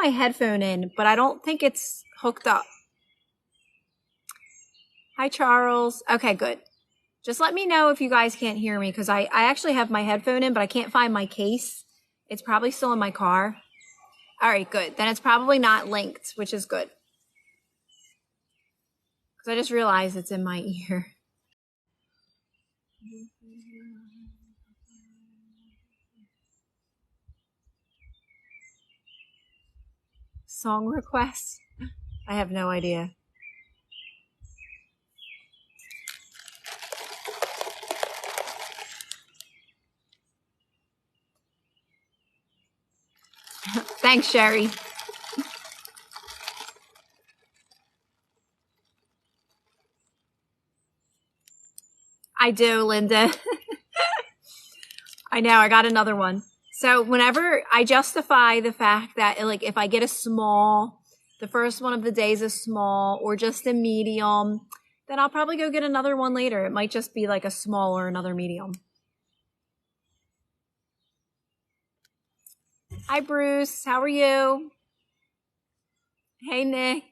my headphone in, but I don't think it's hooked up. Hi, Charles. Okay, good. Just let me know if you guys can't hear me, because I actually have my headphone in, but I can't find my case. It's probably still in my car. All right, good. Then it's probably not linked, which is good. Because I just realized it's in my ear. Song requests? I have no idea. Thanks, Sherry. I do, Linda. I know, I got another one. So whenever I justify the fact that, like, if I get a small, the first one of the days is small or just a medium, then I'll probably go get another one later. It might just be like a small or another medium. Hi, Bruce. How are you? Hey, Nick.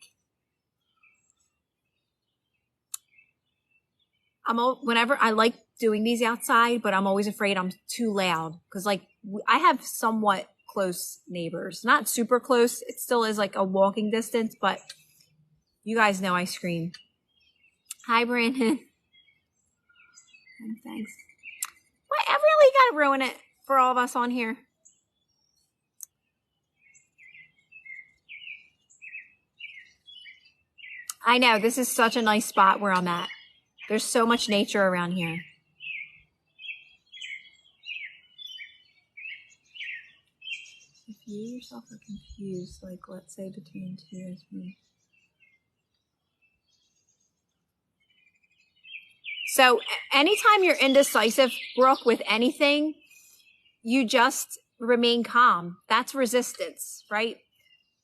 Whenever I like doing these outside, but I'm always afraid I'm too loud because, like, I have somewhat close neighbors, not super close. It still is like a walking distance, but you guys know I scream. Hi, Brandon. And thanks. What? I really got to ruin it for all of us on here. I know, this is such a nice spot where I'm at. There's so much nature around here. If you yourself are confused, like, let's say between two as me. So anytime you're indecisive, Brooke, with anything, you just remain calm. That's resistance, right?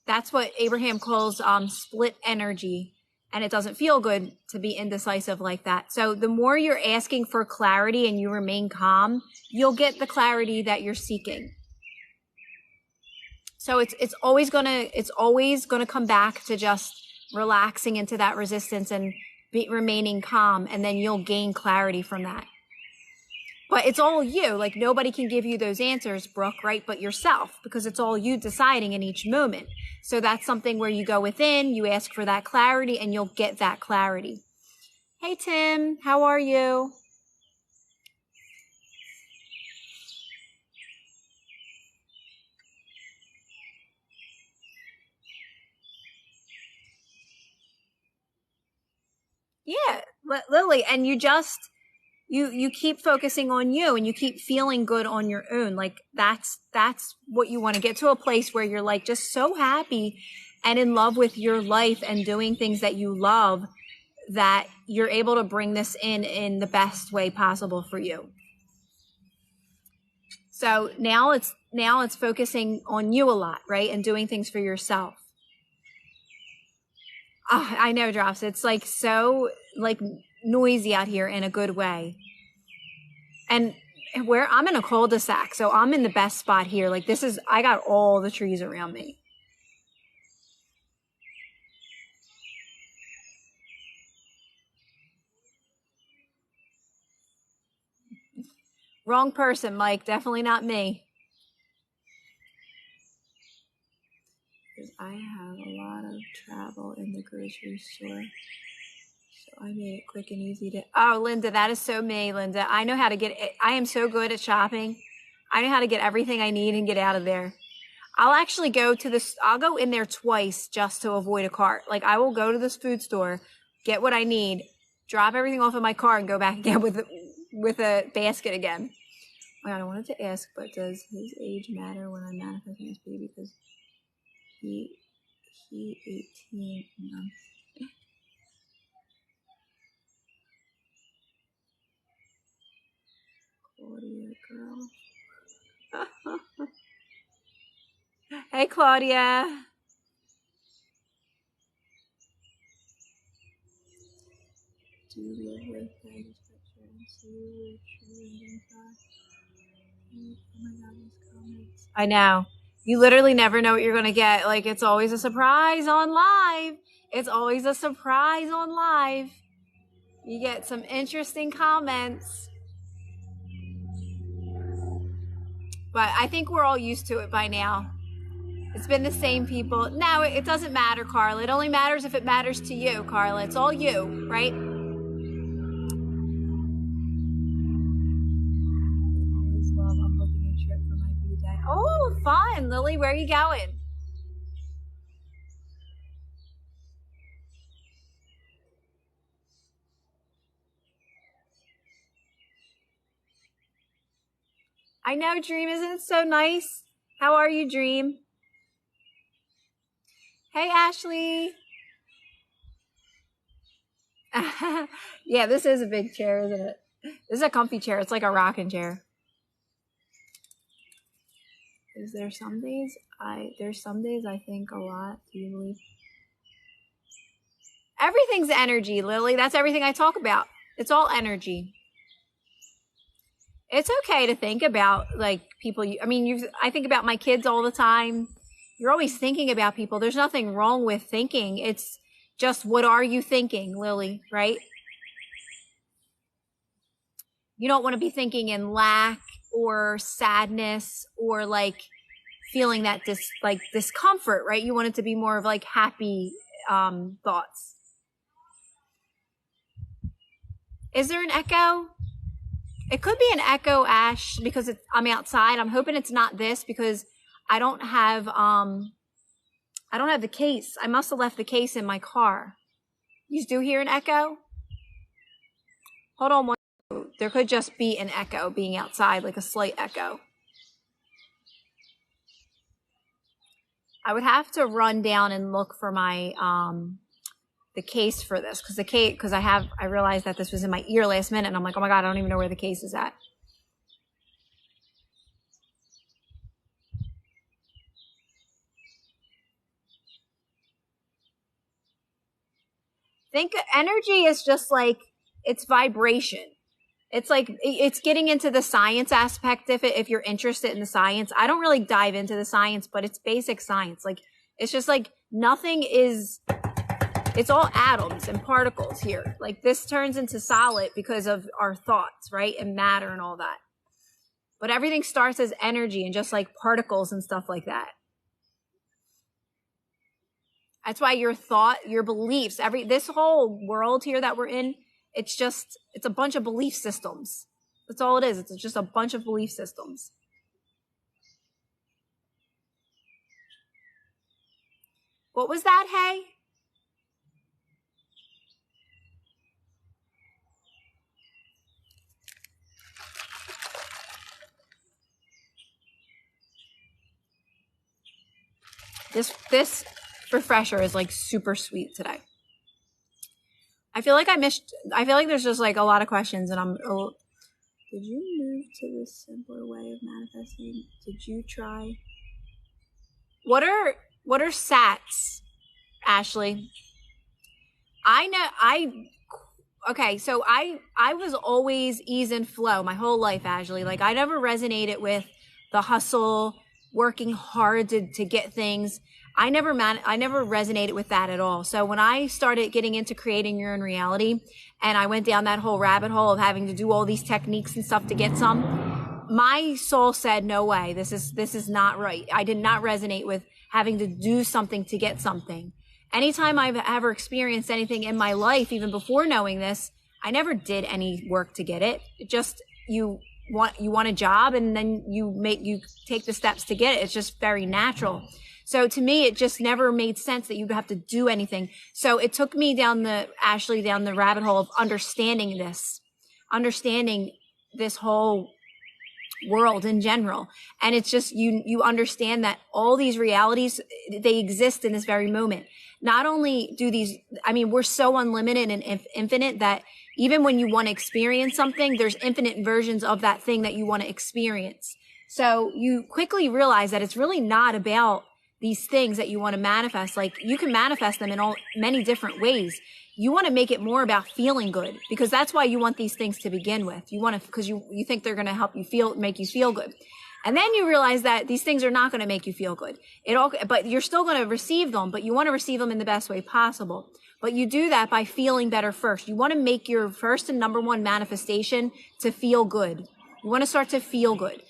That's what Abraham calls split energy. And it doesn't feel good to be indecisive like that. So the more you're asking for clarity and you remain calm, you'll get the clarity that you're seeking. So it's always gonna come back to just relaxing into that resistance and remaining calm, and then you'll gain clarity from that. But it's all you. Like, nobody can give you those answers, Brooke, right? But yourself, because it's all you deciding in each moment. So that's something where you go within, you ask for that clarity, and you'll get that clarity. Hey, Tim, how are you? Yeah, Lily, and you just, you keep focusing on you, and you keep feeling good on your own. Like, that's what you want to get to, a place where you're like just so happy and in love with your life and doing things that you love, that you're able to bring this in the best way possible for you. So now it's focusing on you a lot, right? And doing things for yourself. Oh, I know, Drops. It's like so like noisy out here in a good way. And where I'm in a cul-de-sac, so I'm in the best spot here. Like, I got all the trees around me. Wrong person, Mike. Definitely not me. Because I have a lot of travel in the grocery store. So I made it quick and easy to... Oh, Linda, that is so me, Linda. I know how to get it. I am so good at shopping. I know how to get everything I need and get out of there. I'll actually I'll go in there twice just to avoid a cart. Like, I will go to this food store, get what I need, drop everything off in my car, and go back again with a basket again. Oh my God, I wanted to ask, but does his age matter when I'm manifesting his baby? Because he 18 months. Claudia, girl. Hey, Claudia. Do you live with baggage picture and see you true and oh my God, these comments. I know. You literally never know what you're going to get. Like, it's always a surprise on live. It's always a surprise on live. You get some interesting comments. But I think we're all used to it by now. It's been the same people. No, it doesn't matter, Carla. It only matters if it matters to you, Carla. It's all you, right? Always love. I'm booking a trip for my B-Day. Oh, fun. Lily, where are you going? I know, Dream. Isn't it so nice? How are you, Dream? Hey, Ashley. Yeah, this is a big chair, isn't it? This is a comfy chair. It's like a rocking chair. There's some days I think a lot. Do you believe? Everything's energy, Lily. That's everything I talk about. It's all energy. It's okay to think about like people. I think about my kids all the time. You're always thinking about people. There's nothing wrong with thinking. It's just, what are you thinking, Lily, right? You don't want to be thinking in lack or sadness or like feeling that discomfort, right? You want it to be more of like happy thoughts. Is there an echo? It could be an echo, Ash, because I'm outside. I'm hoping it's not this, because I don't have the case. I must have left the case in my car. You do hear an echo? Hold on one. There could just be an echo being outside, like a slight echo. I would have to run down and look for my the case for this, because I realized that this was in my ear last minute, and I'm like, oh my God, I don't even know where the case is at. Think energy is just like, it's vibration. It's like, it's getting into the science aspect if you're interested in the science. I don't really dive into the science, but it's basic science. Like, it's just like it's all atoms and particles here. Like, this turns into solid because of our thoughts, right? And matter and all that. But everything starts as energy and just like particles and stuff like that. That's why your thought, your beliefs, this whole world here that we're in, it's a bunch of belief systems. That's all it is. It's just a bunch of belief systems. What was that, Hey? This refresher is like super sweet today. I feel like there's just like a lot of questions, and did you move to this simpler way of manifesting? Did you try? What are SATs, Ashley? Okay, so I was always ease and flow my whole life, Ashley. Like, I never resonated with the hustle, working hard to get things. I never resonated with that at all. So when I started getting into creating your own reality, and I went down that whole rabbit hole of having to do all these techniques and stuff to get some, my soul said, no way, this is not right. I did not resonate with having to do something to get something. Anytime I've ever experienced anything in my life, even before knowing this, I never did any work to get it. It just, you want a job, and then you take the steps to get it. It's just very natural. So to me, it just never made sense that you'd have to do anything. So it took me down the rabbit hole of understanding this whole world in general. And it's just, you understand that all these realities, they exist in this very moment. Not only do we're so unlimited and infinite that even when you want to experience something, there's infinite versions of that thing that you want to experience. So you quickly realize that it's really not about these things that you want to manifest. Like, you can manifest them in many different ways. You want to make it more about feeling good, because that's why you want these things to begin with. You want to, because you think they're going to help you make you feel good. And then you realize that these things are not going to make you feel good. But you're still going to receive them, but you want to receive them in the best way possible. But you do that by feeling better first. You want to make your first and number one manifestation to feel good. You want to start to feel good.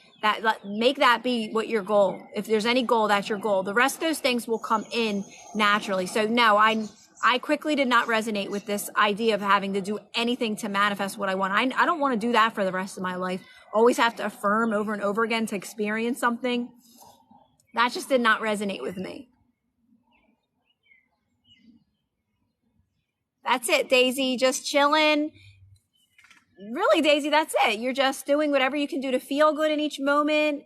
Make that be what your goal. If there's any goal, that's your goal. The rest of those things will come in naturally. So no, I quickly did not resonate with this idea of having to do anything to manifest what I want. I don't want to do that for the rest of my life. Always have to affirm over and over again to experience something. That just did not resonate with me. That's it, Daisy, just chilling. Really, Daisy, that's it. You're just doing whatever you can do to feel good in each moment,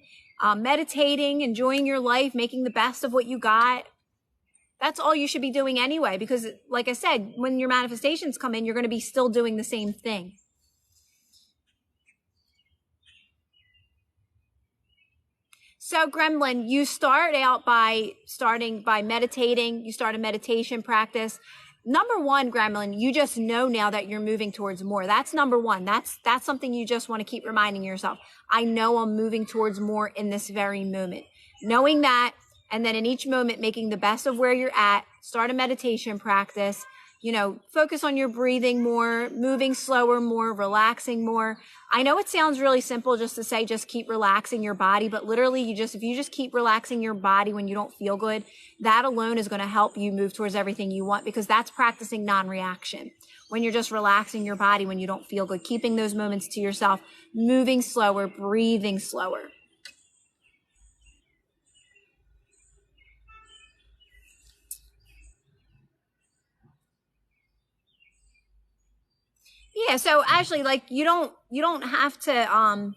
meditating, enjoying your life, making the best of what you got. That's all you should be doing anyway, because like I said, when your manifestations come in, you're going to be still doing the same thing. So Gremlin, you start out by meditating. You start a meditation practice. Number one, Gremlin, you just know now that you're moving towards more. That's number one. That's something you just want to keep reminding yourself. I know I'm moving towards more in this very moment. Knowing that, and then in each moment, making the best of where you're at, start a meditation practice, focus on your breathing more, moving slower more, relaxing more. I know it sounds really simple just to say, just keep relaxing your body, but literally if you just keep relaxing your body when you don't feel good, that alone is going to help you move towards everything you want, because that's practicing non-reaction. When you're just relaxing your body when you don't feel good, keeping those moments to yourself, moving slower, breathing slower. Yeah, so Ashley, you don't have to,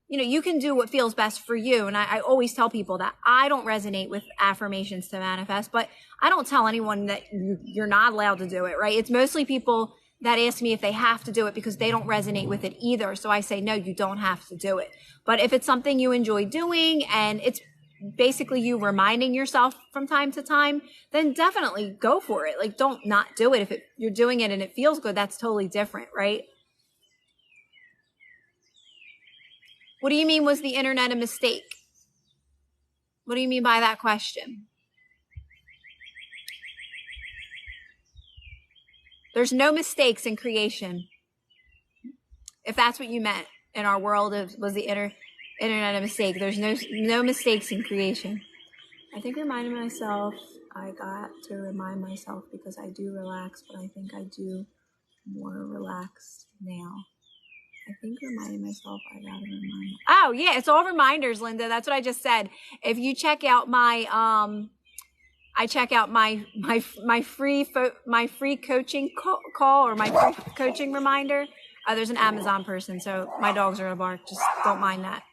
you can do what feels best for you. And I always tell people that I don't resonate with affirmations to manifest, but I don't tell anyone that you're not allowed to do it, right? It's mostly people that ask me if they have to do it because they don't resonate with it either. So I say, no, you don't have to do it. But if it's something you enjoy doing and it's basically you reminding yourself from time to time, then definitely go for it. Don't not do it. If you're doing it and it feels good, that's totally different, right? What do you mean, was the internet a mistake? What do you mean by that question? There's no mistakes in creation. If that's what you meant, in our world, was the internet a mistake? There's no mistakes in creation. I think reminding myself, I got to remind myself because I do relax, but I think I do more relaxed now. I think reminding myself, I gotta remind. Oh yeah, it's all reminders, Linda. That's what I just said. If you check out my I check out my free coaching call or my free coaching reminder. There's an Amazon person, so my dogs are gonna bark. Just don't mind that.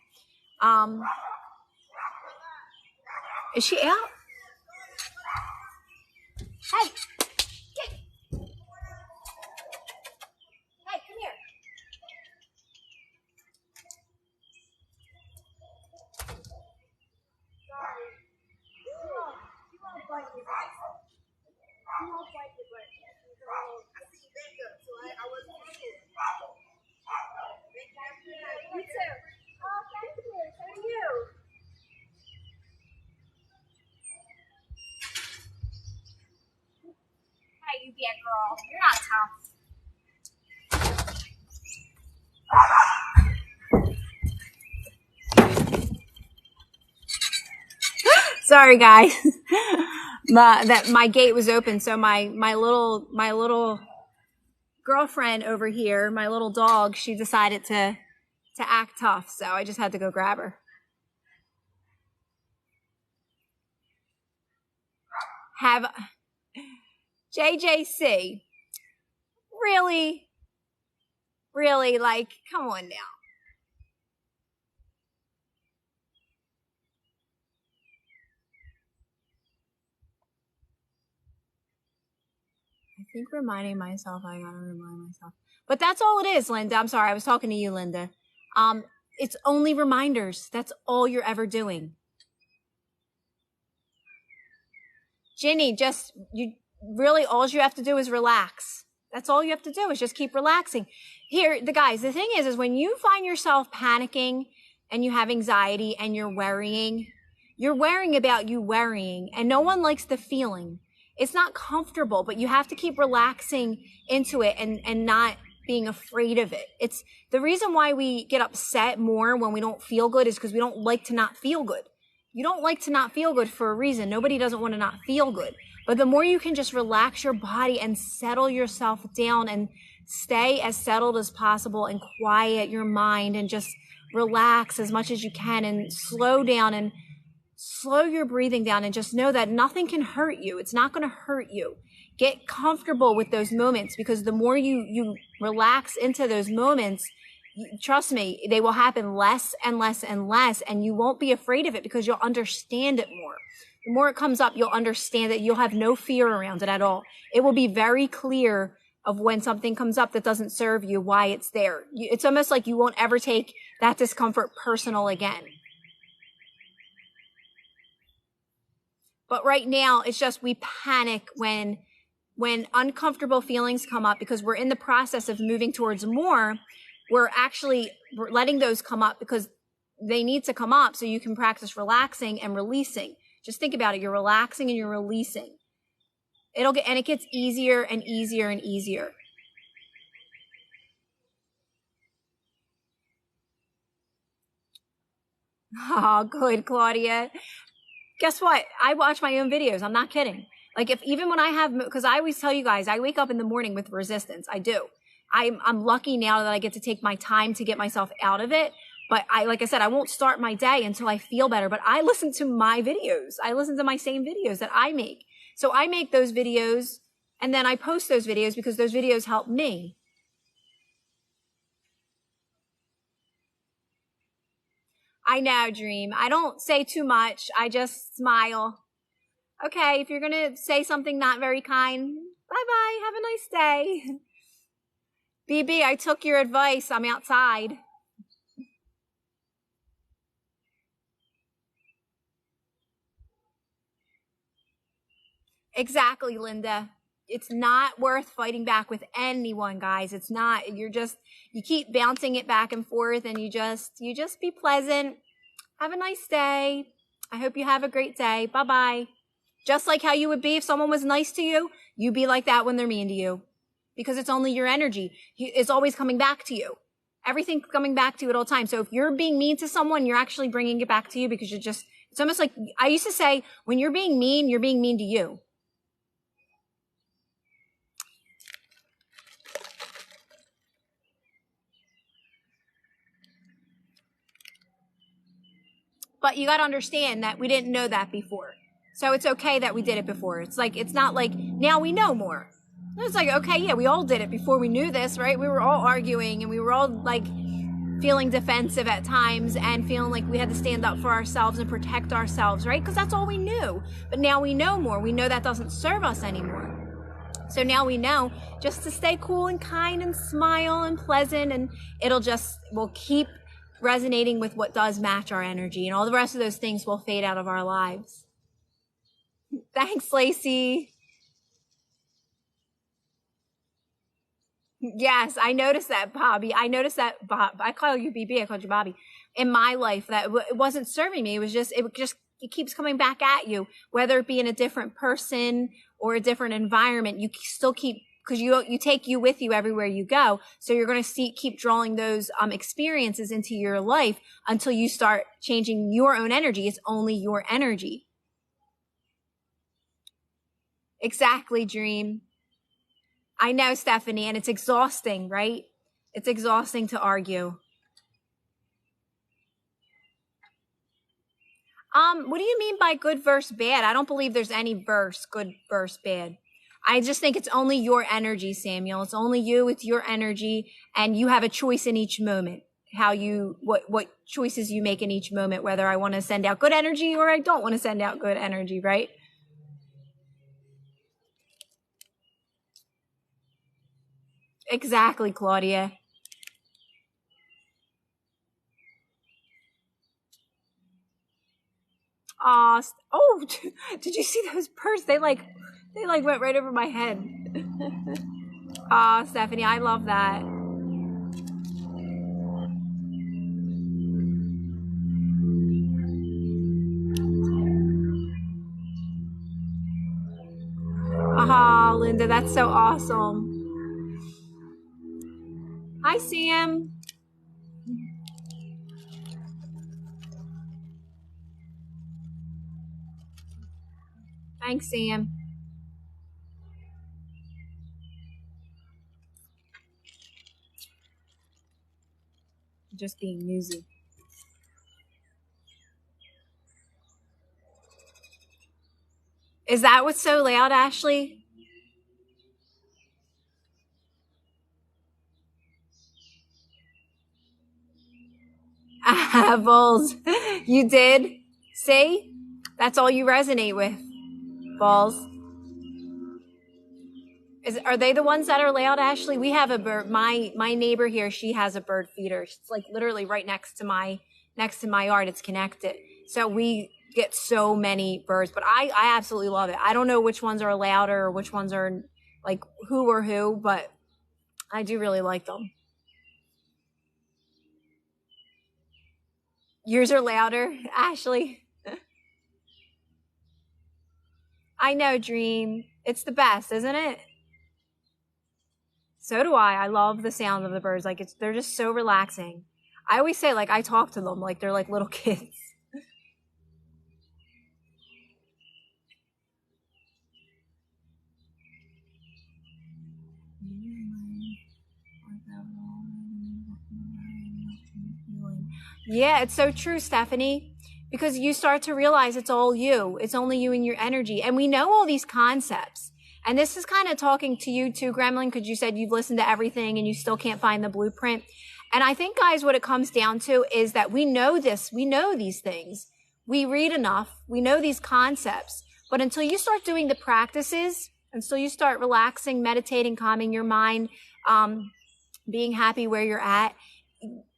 Is she out? Hey. Hey, come here. Sorry. You won't bite me, right? You won't bite me, but I see you back up, so I wasn't sure. You too. Oh, thank you. So do you. Hey, you big girl. You're not tough. Sorry, guys. My gate was open, so my little girlfriend over here, my little dog, she decided to act tough, so I just had to go grab her. Have JJC, really, come on now. I think reminding myself, I gotta remind myself. But that's all it is, Linda. I'm sorry, I was talking to you, Linda. It's only reminders. That's all you're ever doing. Ginny, all you have to do is relax. That's all you have to do is just keep relaxing. Here, the thing is when you find yourself panicking and you have anxiety and you're worrying about you worrying, and no one likes the feeling. It's not comfortable, but you have to keep relaxing into it and not being afraid of it. It's the reason why we get upset more when we don't feel good is because we don't like to not feel good. You don't like to not feel good for a reason. Nobody doesn't want to not feel good. But the more you can just relax your body and settle yourself down and stay as settled as possible and quiet your mind and just relax as much as you can and slow down and slow your breathing down and just know that nothing can hurt you. It's not going to hurt you. Get comfortable with those moments, because the more you relax into those moments, trust me, they will happen less and less and less, and you won't be afraid of it because you'll understand it more. The more it comes up, you'll understand that you'll have no fear around it at all. It will be very clear of when something comes up that doesn't serve you, why it's there. It's almost like you won't ever take that discomfort personal again. But right now, it's just we panic when uncomfortable feelings come up because we're in the process of moving towards more. We're letting those come up because they need to come up so you can practice relaxing and releasing. Just think about it. You're relaxing and you're releasing. It gets easier and easier and easier. Oh, good, Claudia. Guess what? I watch my own videos. I'm not kidding. Like even when I have, because I always tell you guys, I wake up in the morning with resistance. I do. I'm lucky now that I get to take my time to get myself out of it. But like I said, I won't start my day until I feel better. But I listen to my videos. I listen to my same videos that I make. So I make those videos and then I post those videos because those videos help me. I know, Dream. I don't say too much. I just smile. Okay, if you're going to say something not very kind, bye-bye. Have a nice day. BB, I took your advice. I'm outside. Exactly, Linda. It's not worth fighting back with anyone, guys. It's not. You keep bouncing it back and forth, and you just be pleasant. Have a nice day. I hope you have a great day. Bye-bye. Just like how you would be if someone was nice to you, you be like that when they're mean to you. Because it's only your energy. It's always coming back to you. Everything's coming back to you at all times. So if you're being mean to someone, you're actually bringing it back to you because it's almost like, I used to say, when you're being mean to you. But you got to understand that we didn't know that before. So it's okay that we did it before. It's not like now we know more. It's like, okay, yeah, we all did it before we knew this, right? We were all arguing and we were all like feeling defensive at times and feeling like we had to stand up for ourselves and protect ourselves, right? Because that's all we knew. But now we know more. We know that doesn't serve us anymore. So now we know just to stay cool and kind and smile and pleasant, and we'll keep resonating with what does match our energy, and all the rest of those things will fade out of our lives. Thanks, Lacey. Yes, I noticed that, Bobby. Bob. I call you BB. I called you Bobby. In my life, that it wasn't serving me. It keeps coming back at you, whether it be in a different person or a different environment. You still keep, because you take you with you everywhere you go. So you're going to keep drawing those experiences into your life until you start changing your own energy. It's only your energy. Exactly, Dream. I know, Stephanie, and it's exhausting, right? It's exhausting to argue. What do you mean by good versus bad? I don't believe there's any good versus bad. I just think it's only your energy, Samuel. It's only you, it's your energy, and you have a choice in each moment. What choices you make in each moment, whether I want to send out good energy or I don't want to send out good energy, right? Exactly, Claudia. Oh, did you see those birds? They went right over my head. Stephanie, I love that. Aha, Linda, that's so awesome. Hi, Sam. Thanks, Sam. Just being newsy. Is that what's so loud, Ashley? Balls. You did? See? That's all you resonate with. Balls. Are they the ones that are loud, Ashley? We have a bird. My neighbor here, she has a bird feeder. It's like literally right next to my yard. It's connected. So we get so many birds, but I absolutely love it. I don't know which ones are louder or which ones are like who, but I do really like them. Yours are louder, Ashley. I know, Dream. It's the best, isn't it? So do I. I love the sound of the birds. Like they're just so relaxing. I always say like I talk to them like they're like little kids. Yeah, it's so true, Stephanie, because you start to realize it's all you. It's only you and your energy. And we know all these concepts. And this is kind of talking to you too, Gremlin, because you said you've listened to everything and you still can't find the blueprint. And I think, guys, what it comes down to is that we know this. We know these things. We read enough. We know these concepts. But until you start doing the practices, until you start relaxing, meditating, calming your mind, being happy where you're at,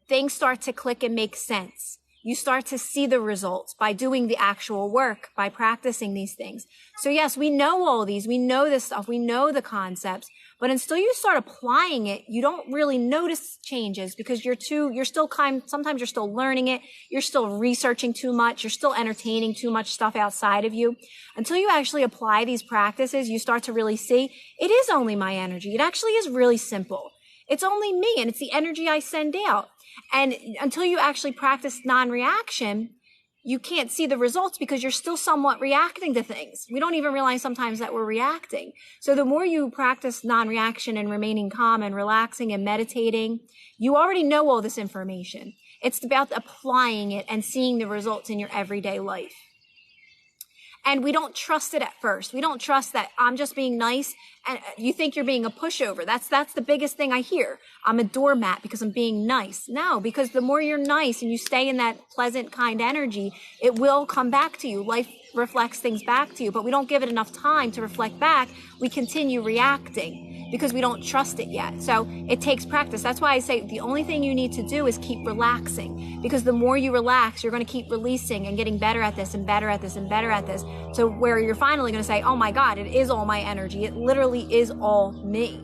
things start to click and make sense. You start to see the results by doing the actual work, by practicing these things. So yes, we know all these, we know this stuff, we know the concepts, but until you start applying it, you don't really notice changes because sometimes you're still learning it. You're still researching too much. You're still entertaining too much stuff outside of you. Until you actually apply these practices, you start to really see it is only my energy. It actually is really simple. It's only me and it's the energy I send out. And until you actually practice non-reaction, you can't see the results because you're still somewhat reacting to things. We don't even realize sometimes that we're reacting. So the more you practice non-reaction and remaining calm and relaxing and meditating, you already know all this information. It's about applying it and seeing the results in your everyday life. And we don't trust it at first. We don't trust that I'm just being nice and you think you're being a pushover. That's the biggest thing I hear. I'm a doormat because I'm being nice. No, because the more you're nice and you stay in that pleasant, kind energy, it will come back to you. Life reflects things back to you, but we don't give it enough time to reflect back. We continue reacting because we don't trust it yet. So it takes practice. That's why I say the only thing you need to do is keep relaxing, because the more you relax, you're going to keep releasing and getting better at this and better at this and better at this. So where you're finally going to say, oh my God, it is all my energy. It literally is all me.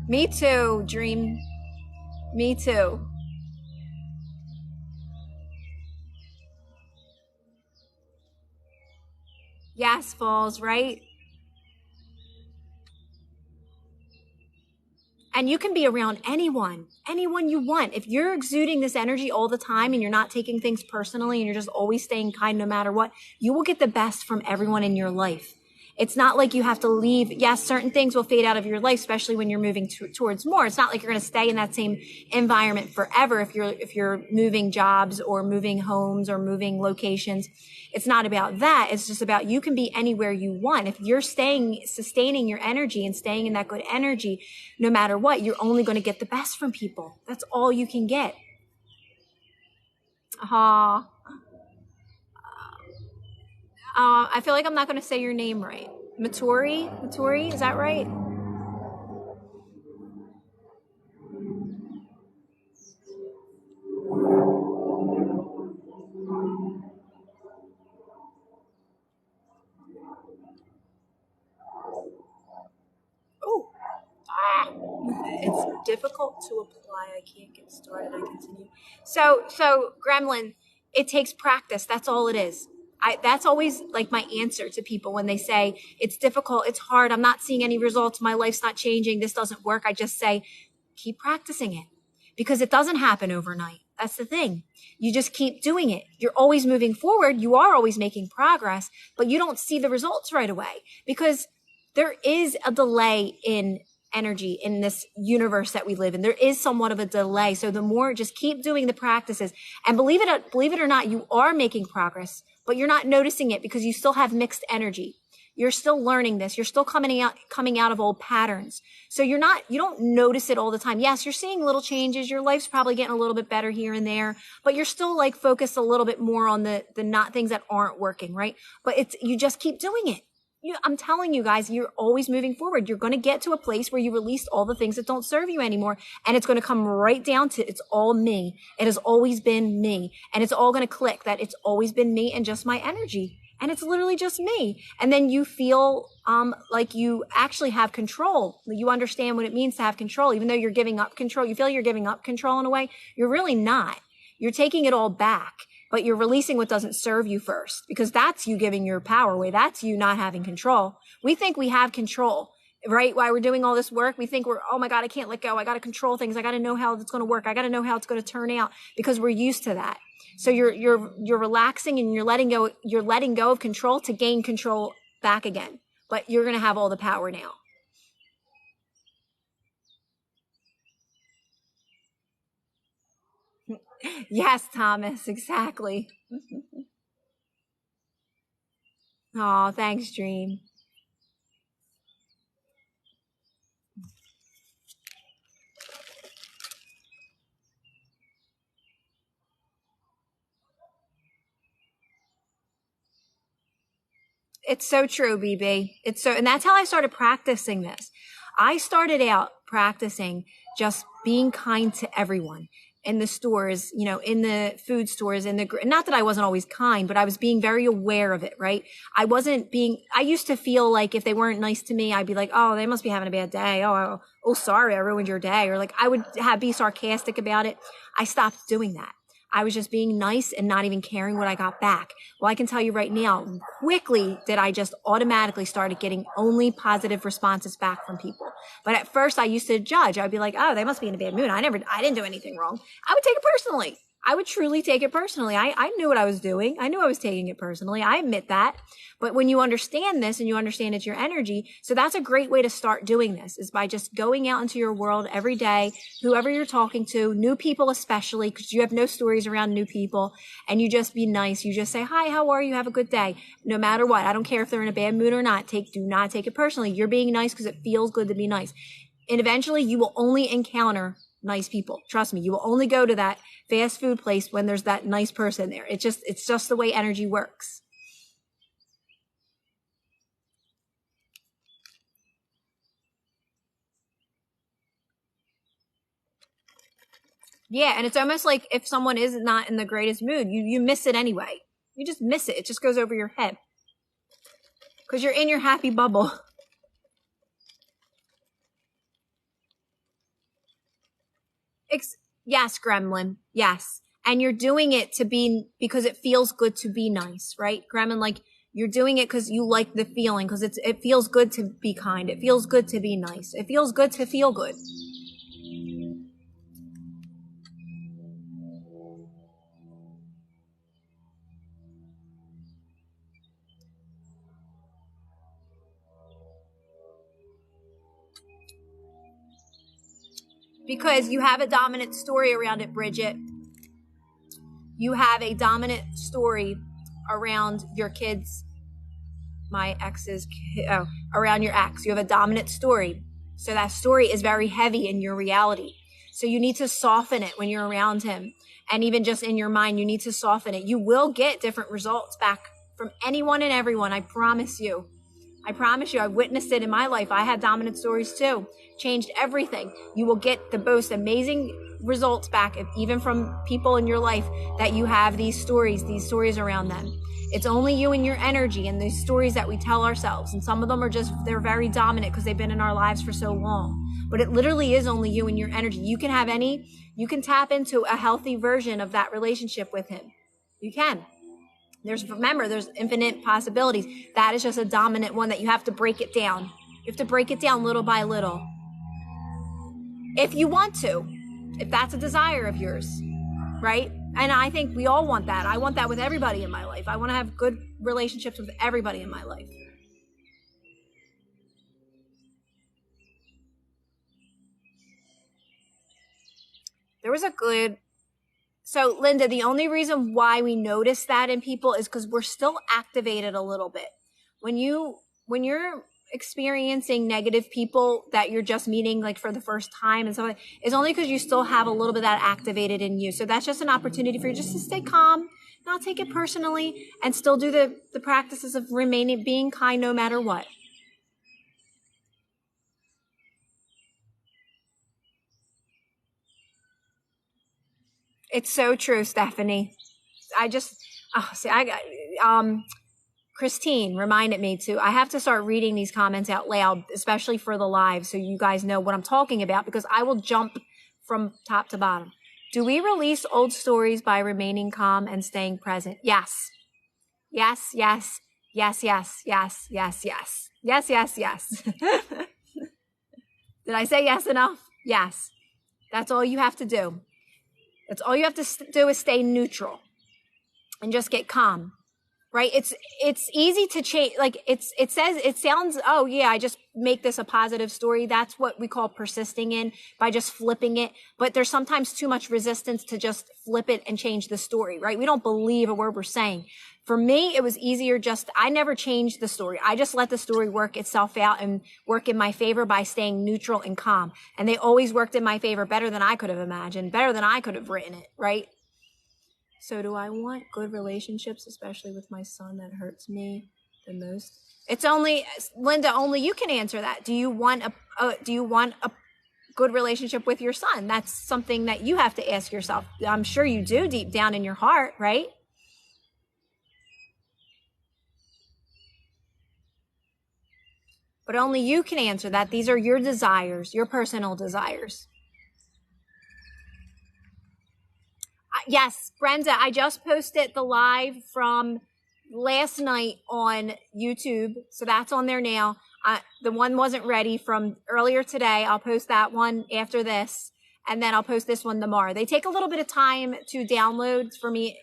Me too, Dream. Me too. Yes, Falls, right? And you can be around anyone you want. If you're exuding this energy all the time and you're not taking things personally and you're just always staying kind no matter what, you will get the best from everyone in your life. It's not like you have to leave. Yes, certain things will fade out of your life, especially when you're moving towards more. It's not like you're going to stay in that same environment forever if you're moving jobs or moving homes or moving locations. It's not about that. It's just about you can be anywhere you want. If you're sustaining your energy and staying in that good energy, no matter what, you're only going to get the best from people. That's all you can get. I feel like I'm not going to say your name right. Matori, is that right? Oh, it's difficult to apply. I can't get started. I continue. So Gremlin, it takes practice. That's all it is. That's always like my answer to people when they say it's difficult, it's hard, I'm not seeing any results, my life's not changing, this doesn't work. I just say, keep practicing it, because it doesn't happen overnight. That's the thing. You just keep doing it. You're always moving forward. You are always making progress, but you don't see the results right away because there is a delay in energy in this universe that we live in. There is somewhat of a delay. So the more, just keep doing the practices, and believe it or not, you are making progress, but you're not noticing it because you still have mixed energy. You're still learning this. You're still coming out of old patterns. So you don't notice it all the time. Yes, you're seeing little changes. Your life's probably getting a little bit better here and there, but you're still like focused a little bit more on the not things that aren't working, right? But you just keep doing it. I'm telling you guys, you're always moving forward. You're going to get to a place where you release all the things that don't serve you anymore. And it's going to come right down to, it's all me. It has always been me. And it's all going to click that it's always been me and just my energy. And it's literally just me. And then you feel like you actually have control. You understand what it means to have control. Even though you're giving up control, you feel you're giving up control in a way. You're really not. You're taking it all back, but you're releasing what doesn't serve you first, because that's you giving your power away. That's you not having control. We think we have control, right? While we're doing all this work, we think oh my God, I can't let go. I got to control things. I got to know how it's going to work. I got to know how it's going to turn out, because we're used to that. So you're relaxing and you're letting go of control to gain control back again. But you're going to have all the power now. Yes, Thomas, exactly. Oh, thanks, Dream. It's so true, BB. And that's how I started practicing this. I started out practicing just being kind to everyone in the stores, in the food stores, not that I wasn't always kind, but I was being very aware of it, right? I used to feel like if they weren't nice to me, I'd be like, oh, they must be having a bad day. Oh, sorry, I ruined your day. Or like I would be sarcastic about it. I stopped doing that. I was just being nice and not even caring what I got back. Well, I can tell you right now, quickly did I just automatically started getting only positive responses back from people. But at first I used to judge. I'd be like, oh, they must be in a bad mood. I didn't do anything wrong. I would take it personally. I would truly take it personally. I knew what I was doing. I knew I was taking it personally. I admit that. But when you understand this and you understand it's your energy, so that's a great way to start doing this, is by just going out into your world every day, whoever you're talking to, new people especially, because you have no stories around new people, and you just be nice. You just say, hi, how are you? Have a good day. No matter what. I don't care if they're in a bad mood or not. Do not take it personally. You're being nice because it feels good to be nice. And eventually you will only encounter nice people. Trust me, you will only go to that fast food place when there's that nice person there. It's just the way energy works. Yeah, and it's almost like if someone is not in the greatest mood, you miss it anyway. You just miss it. It just goes over your head because you're in your happy bubble. Yes, Gremlin. Yes. And you're doing it because it feels good to be nice, right? Gremlin, like you're doing it because you like the feeling, because it feels good to be kind. It feels good to be nice. It feels good to feel good. Because you have a dominant story around it, Bridget. You have a dominant story around your kids, around your ex. You have a dominant story. So that story is very heavy in your reality. So you need to soften it when you're around him. And even just in your mind, you need to soften it. You will get different results back from anyone and everyone. I promise you. I've witnessed it in my life. I had dominant stories too. Changed everything. You will get the most amazing results back, even from people in your life that you have these stories around them. It's only you and your energy and these stories that we tell ourselves. And some of them they're very dominant because they've been in our lives for so long. But it literally is only you and your energy. You can tap into a healthy version of that relationship with him. You can. Remember, there's infinite possibilities. That is just a dominant one that you have to break it down. You have to break it down little by little. If you want to, if that's a desire of yours, right? And I think we all want that. I want that with everybody in my life. I want to have good relationships with everybody in my life. There was a good, so Linda, the only reason why we notice that in people is because we're still activated a little bit. When you're experiencing negative people that you're just meeting like for the first time and stuff like that, it's only because you still have a little bit of that activated in you. So that's just an opportunity for you just to stay calm, not take it personally, and still do the practices of being kind no matter what. It's so true, Stephanie. Christine reminded me to, I have to start reading these comments out loud, especially for the live, so you guys know what I'm talking about, because I will jump from top to bottom. Do we release old stories by remaining calm and staying present? Yes. Yes, yes, yes, yes, yes, yes, yes. Yes, yes, yes. Did I say yes enough? Yes. That's all you have to do. That's all you have to do is stay neutral and just get calm, right? It's easy to change. Like it sounds, oh yeah, I just make this a positive story. That's what we call persisting in, by just flipping it. But there's sometimes too much resistance to just flip it and change the story, right? We don't believe a word we're saying. For me, it was easier I never changed the story. I just let the story work itself out and work in my favor by staying neutral and calm. And they always worked in my favor better than I could have imagined, better than I could have written it, right? So do I want good relationships, especially with my son that hurts me the most? It's only, Linda, only you can answer that. Do you want a good relationship with your son? That's something that you have to ask yourself. I'm sure you do deep down in your heart, right? But only you can answer that. These are your desires, your personal desires. Yes, Brenda, I just posted the live from last night on YouTube. So that's on there now. The one wasn't ready from earlier today. I'll post that one after this. And then I'll post this one tomorrow. They take a little bit of time to download for me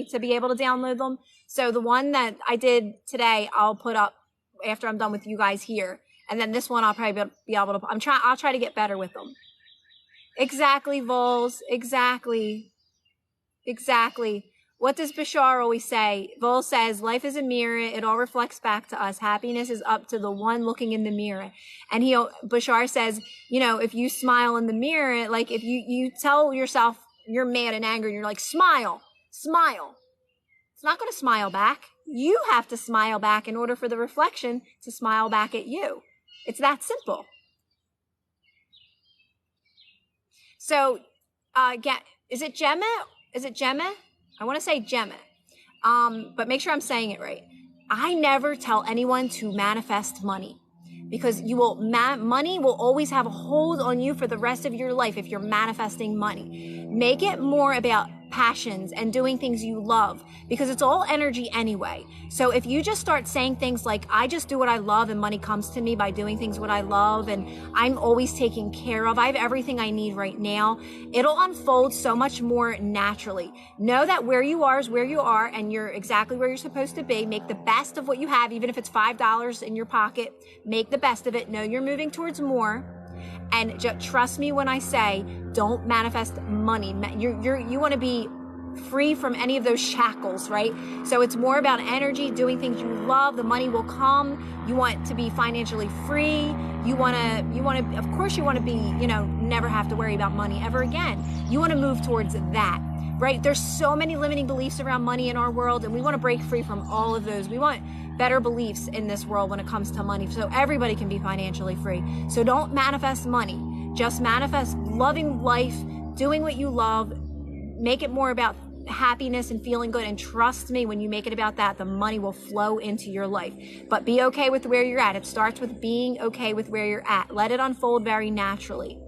to be able to download them. So the one that I did today, I'll put up after I'm done with you guys here. And then this one I'll probably be able to, I'll try to get better with them. Exactly, Vols. Exactly. What does Bashar always say? Vol says, life is a mirror. It all reflects back to us. Happiness is up to the one looking in the mirror. And Bashar says, if you smile in the mirror, like if you tell yourself you're mad and angry, and you're like, smile. It's not going to smile back. You have to smile back in order for the reflection to smile back at you. It's that simple. So, is it Gemma? I want to say Gemma. But make sure I'm saying it right. I never tell anyone to manifest money, because money will always have a hold on you for the rest of your life if you're manifesting money. Make it more about passions and doing things you love, because it's all energy anyway. So if you just start saying things like, I just do what I love and money comes to me by doing things what I love, and I'm always taken care of, I have everything I need right now, it'll unfold so much more naturally. Know that where you are is where you are, and you're exactly where you're supposed to be. Make the best of what you have, even if it's $5 in your pocket. Make the best of it. Know you're moving towards more. And just trust me when I say, don't manifest money. You want to be free from any of those shackles, right? So it's more about energy, doing things you love. The money will come. You want to be financially free. Of course you want to be, never have to worry about money ever again. You want to move towards that, right? There's so many limiting beliefs around money in our world, and we want to break free from all of those. We want better beliefs in this world when it comes to money, so everybody can be financially free. So don't manifest money. Just manifest loving life, doing what you love. Make it more about happiness and feeling good. And trust me, when you make it about that, the money will flow into your life. But be okay with where you're at. It starts with being okay with where you're at. Let it unfold very naturally.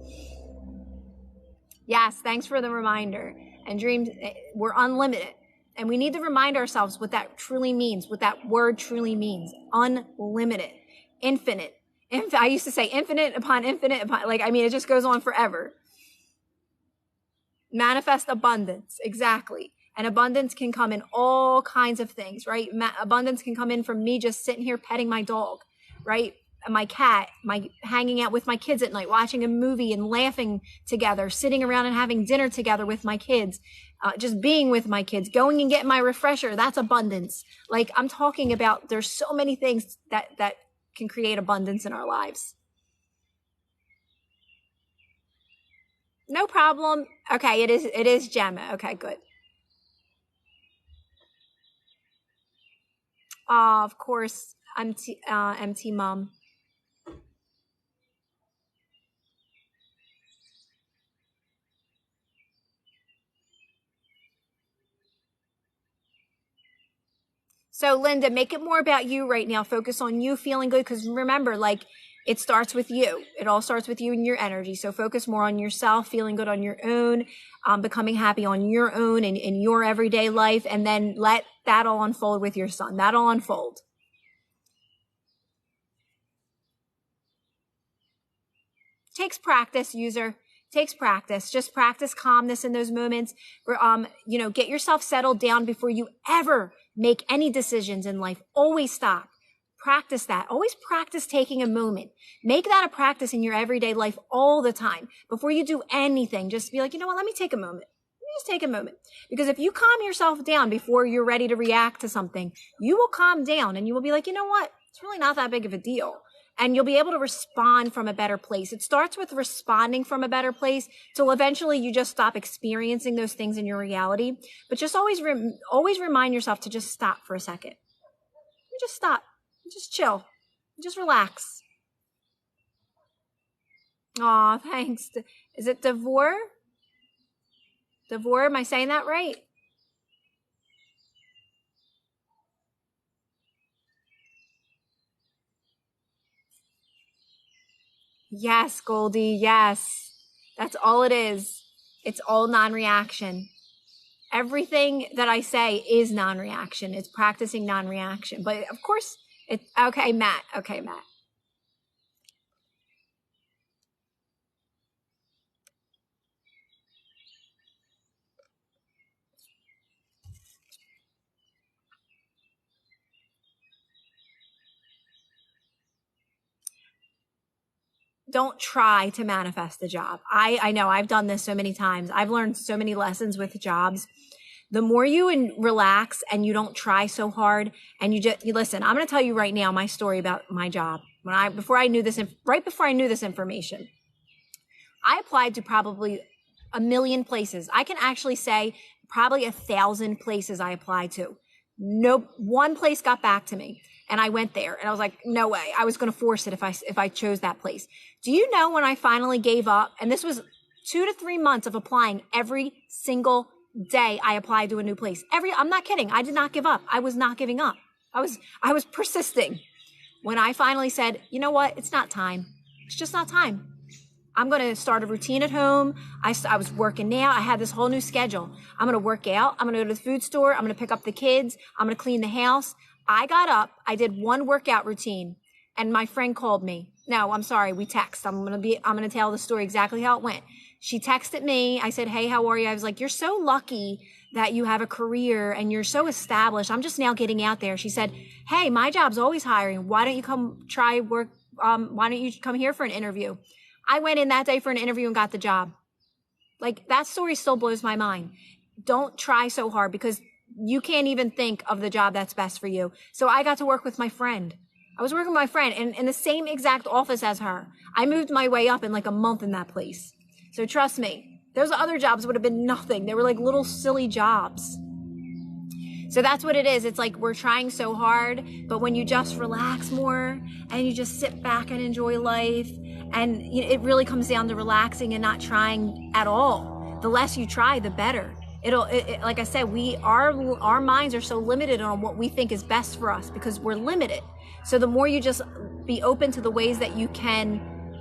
Yes, thanks for the reminder. And dreams, we're unlimited. And we need to remind ourselves what that truly means, what that word truly means. Unlimited, infinite. I used to say infinite upon, like, I mean, it just goes on forever. Manifest abundance, exactly. And abundance can come in all kinds of things, right? Abundance can come in from me just sitting here petting my dog, right? My cat, hanging out with my kids at night, watching a movie and laughing together, sitting around and having dinner together with my kids, just being with my kids, going and getting my refresher. That's abundance. Like, I'm talking about, there's so many things that can create abundance in our lives. No problem. Okay, it is Gemma. Okay, good. Of course, MT mom. So Linda, make it more about you right now. Focus on you feeling good. Because remember, like, it starts with you. It all starts with you and your energy. So focus more on yourself, feeling good on your own, becoming happy on your own and in your everyday life. And then let that all unfold with your son. That'll unfold. Takes practice, user. Takes practice. Just practice calmness in those moments. Get yourself settled down before you ever make any decisions in life. Always stop. Practice that. Always practice taking a moment. Make that a practice in your everyday life all the time. Before you do anything, just be like, you know what, let me take a moment. Let me just take a moment. Because if you calm yourself down before you're ready to react to something, you will calm down and you will be like, you know what, it's really not that big of a deal. And you'll be able to respond from a better place. It starts with responding from a better place till eventually you just stop experiencing those things in your reality. But just always remind yourself to just stop for a second. You just stop. Just chill. Just relax. Aw, thanks. Is it Devor? Devor, am I saying that right? Yes, Goldie, yes. That's all it is. It's all non-reaction. Everything that I say is non-reaction. It's practicing non-reaction. But of course, okay, Matt. Okay, Matt. Don't try to manifest the job. I know I've done this so many times. I've learned so many lessons with jobs. The more you relax and you don't try so hard and you listen, I'm going to tell you right now my story about my job. Right before I knew this information, I applied to probably 1 million places. I can actually say probably 1,000 places I applied to. No one place got back to me. And I went there and I was like, no way. I was going to force it if I chose that place. Do you know when I finally gave up, and this was 2 to 3 months of applying every single day I applied to a new place. I'm not kidding. I did not give up. I was not giving up. I was persisting. When I finally said, you know what? It's not time. It's just not time. I'm going to start a routine at home. I was working out. I had this whole new schedule. I'm going to work out. I'm going to go to the food store. I'm going to pick up the kids. I'm going to clean the house. I got up. I did one workout routine and my friend called me. No, I'm sorry. We text. I'm going to tell the story exactly how it went. She texted me. I said, hey, how are you? I was like, you're so lucky that you have a career and you're so established. I'm just now getting out there. She said, hey, my job's always hiring. Why don't you come try work? Why don't you come here for an interview? I went in that day for an interview and got the job. Like, that story still blows my mind. Don't try so hard because you can't even think of the job that's best for you. So I got to work with my friend. I was working with my friend in the same exact office as her. I moved my way up in like a month in that place. So trust me, those other jobs would have been nothing. They were like little silly jobs. So that's what it is. It's like we're trying so hard, but when you just relax more and you just sit back and enjoy life, and it really comes down to relaxing and not trying at all. The less you try, the better. Like I said, our minds are so limited on what we think is best for us because we're limited. So the more you just be open to the ways that you can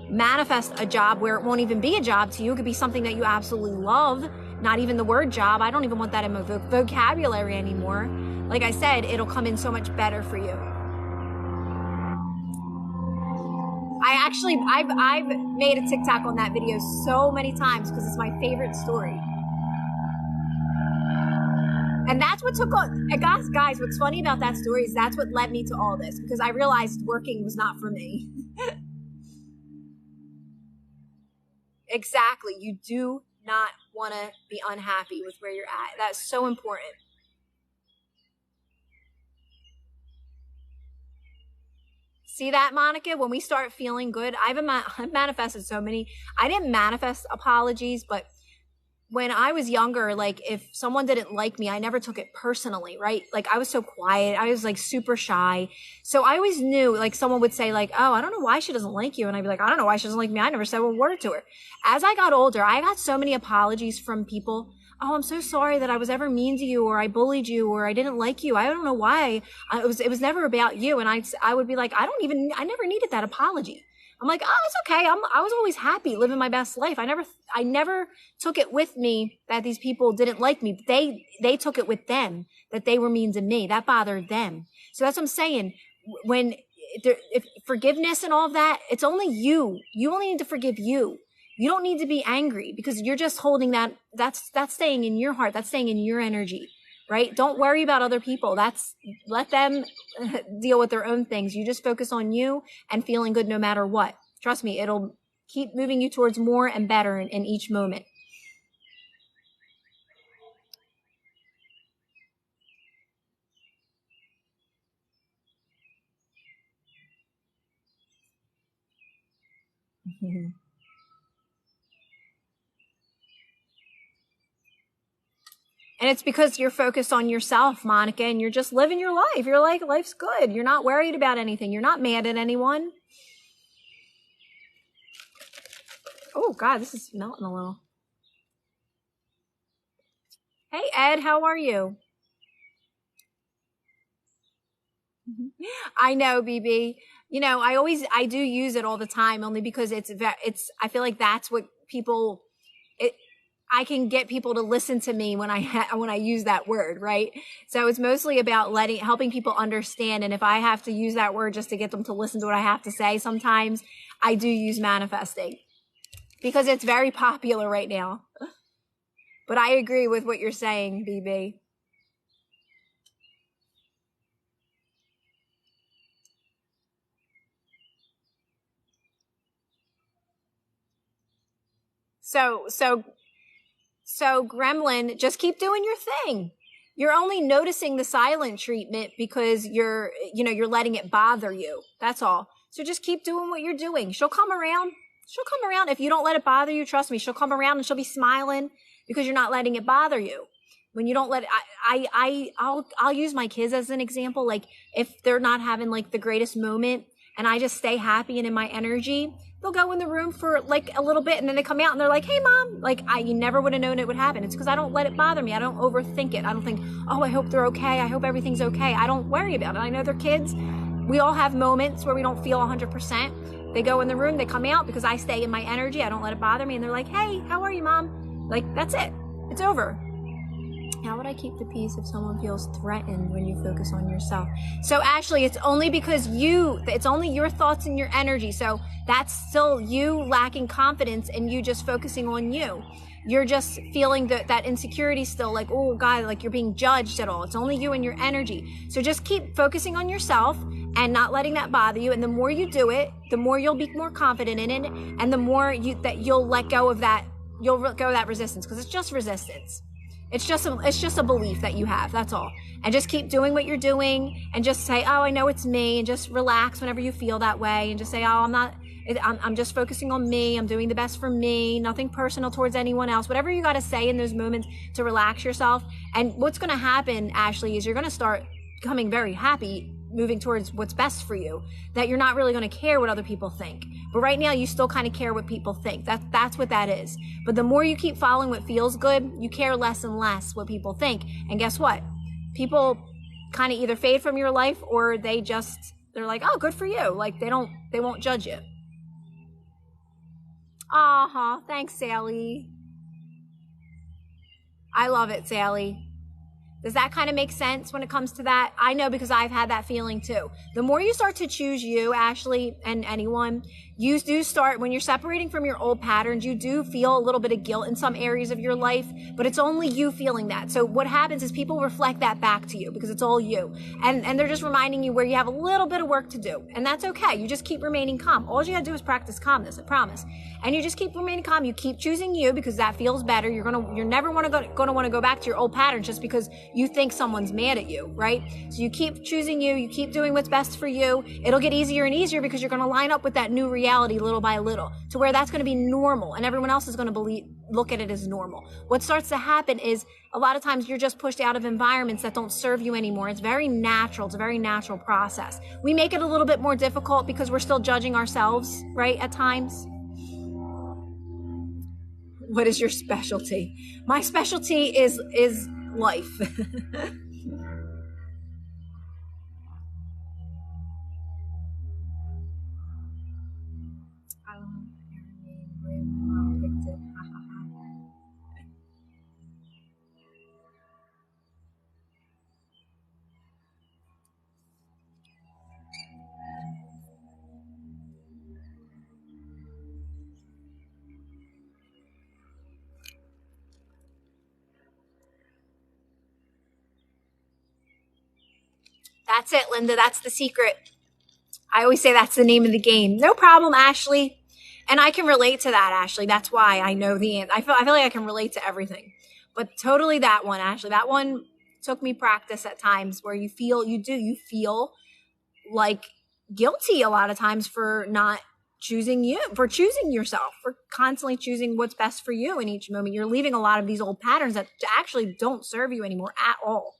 manifest a job where it won't even be a job to you, it could be something that you absolutely love. not even the word job. I don't even want that in my vocabulary anymore. Like I said, it'll come in so much better for you. I've made a TikTok on that video so many times because it's my favorite story. And that's what took on, guys, what's funny about that story is that's what led me to all this, because I realized working was not for me. Exactly. You do not want to be unhappy with where you're at. That's so important. See that, Monica? When we start feeling good, I've manifested so many. I didn't manifest apologies, but when I was younger, like if someone didn't like me, I never took it personally, right? Like I was so quiet. I was like super shy. So I always knew, like someone would say like, oh, I don't know why she doesn't like you. And I'd be like, I don't know why she doesn't like me. I never said one word to her. As I got older, I got so many apologies from people. Oh, I'm so sorry that I was ever mean to you, or I bullied you, or I didn't like you. I don't know why. It was never about you. And I would be like, I never needed that apology. I'm like, oh, it's okay. I was always happy living my best life. I never took it with me that these people didn't like me. They took it with them that they were mean to me. That bothered them. So that's what I'm saying. If forgiveness and all of that, it's only you. You only need to forgive you. You don't need to be angry because you're just holding that. That's staying in your heart. That's staying in your energy, right? Don't worry about other people. Let them deal with their own things. You just focus on you and feeling good no matter what. Trust me, it'll keep moving you towards more and better in each moment. And it's because you're focused on yourself, Monica, and you're just living your life. You're like, life's good. You're not worried about anything. You're not mad at anyone. Oh, God, this is melting a little. Hey, Ed, how are you? I know, BB. You know, I do use it all the time only because I feel like that's what I can get people to listen to me when I use that word, right? So it's mostly about helping people understand. And if I have to use that word just to get them to listen to what I have to say, sometimes I do use manifesting because it's very popular right now. But I agree with what you're saying, BB. So Gremlin, just keep doing your thing. You're only noticing the silent treatment because you're letting it bother you. That's all. So just keep doing what you're doing. She'll come around. She'll come around. If you don't let it bother you, trust me, she'll come around and she'll be smiling because you're not letting it bother you. When you don't let it, I'll use my kids as an example. Like if they're not having like the greatest moment and I just stay happy and in my energy, they'll go in the room for like a little bit and then they come out and they're like, hey mom, like you never would have known it would happen. It's because I don't let it bother me. I don't overthink it. I don't think, oh, I hope they're okay. I hope everything's okay. I don't worry about it. I know they're kids. We all have moments where we don't feel 100%. They go in the room, they come out because I stay in my energy. I don't let it bother me. And they're like, hey, how are you, mom? Like, that's it. It's over. How would I keep the peace if someone feels threatened when you focus on yourself? So Ashley, it's only because it's only your thoughts and your energy. So that's still you lacking confidence and you just focusing on you. You're just feeling that insecurity still, like, oh God, like you're being judged at all. It's only you and your energy. So just keep focusing on yourself and not letting that bother you. And the more you do it, the more you'll be more confident in it. And the more you'll let go of that, you'll let go of that resistance, because it's just resistance. It's just a belief that you have. That's all. And just keep doing what you're doing and just say, oh, I know it's me. And just relax whenever you feel that way. And just say, oh, I'm just focusing on me. I'm doing the best for me. Nothing personal towards anyone else. Whatever you got to say in those moments to relax yourself. And what's going to happen, Ashley, is you're going to start becoming very happy, moving towards what's best for you, that you're not really going to care what other people think. But right now you still kind of care what people think. That's what that is. But the more you keep following what feels good, you care less and less what people think. And guess what? People kind of either fade from your life or they're like, oh, good for you. Like they won't judge you. Uh-huh. Thanks, Sally. I love it, Sally. Does that kind of make sense when it comes to that? I know because I've had that feeling too. The more you start to choose you, Ashley, and anyone, you do start, when you're separating from your old patterns, you do feel a little bit of guilt in some areas of your life, but it's only you feeling that. So what happens is people reflect that back to you because it's all you. And they're just reminding you where you have a little bit of work to do. And that's okay. You just keep remaining calm. All you gotta do is practice calmness, I promise. And you just keep remaining calm. You keep choosing you because that feels better. You're never want to go back to your old patterns just because you think someone's mad at you, right? So you keep choosing you. You keep doing what's best for you. It'll get easier and easier because you're going to line up with that new reality little by little to where that's going to be normal and everyone else is going to look at it as normal. What starts to happen is a lot of times you're just pushed out of environments that don't serve you anymore. It's very natural. It's a very natural process. We make it a little bit more difficult because we're still judging ourselves, right? At times. What is your specialty? My specialty is life. That's it, Linda. That's the secret. I always say that's the name of the game. No problem, Ashley. And I can relate to that, Ashley. That's why I know the answer. I feel like I can relate to everything. But totally that one, Ashley. That one took me practice at times where you feel like guilty a lot of times for not choosing you, for choosing yourself, for constantly choosing what's best for you in each moment. You're leaving a lot of these old patterns that actually don't serve you anymore at all.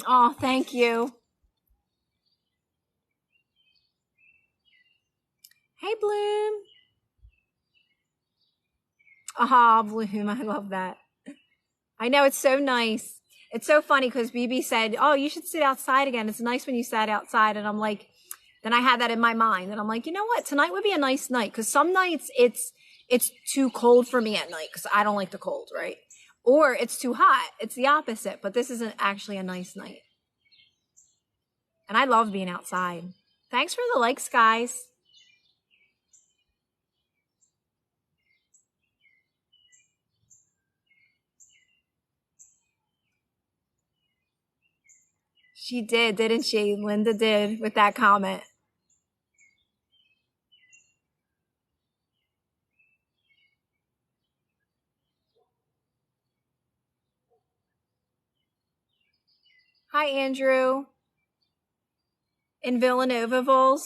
Oh, thank you. Hey, Bloom. Aha, Bloom. I love that. I know, it's so nice. It's so funny because BB said, "Oh, you should sit outside again. It's nice when you sat outside." And I'm like, then I had that in my mind, and I'm like, you know what? Tonight would be a nice night because some nights it's too cold for me at night because I don't like the cold, right? Or it's too hot. It's the opposite. But this isn't actually a nice night, and I love being outside. Thanks for the likes, guys. She did, didn't she? Linda did with that comment. Hi, Andrew. In Villanova Vols.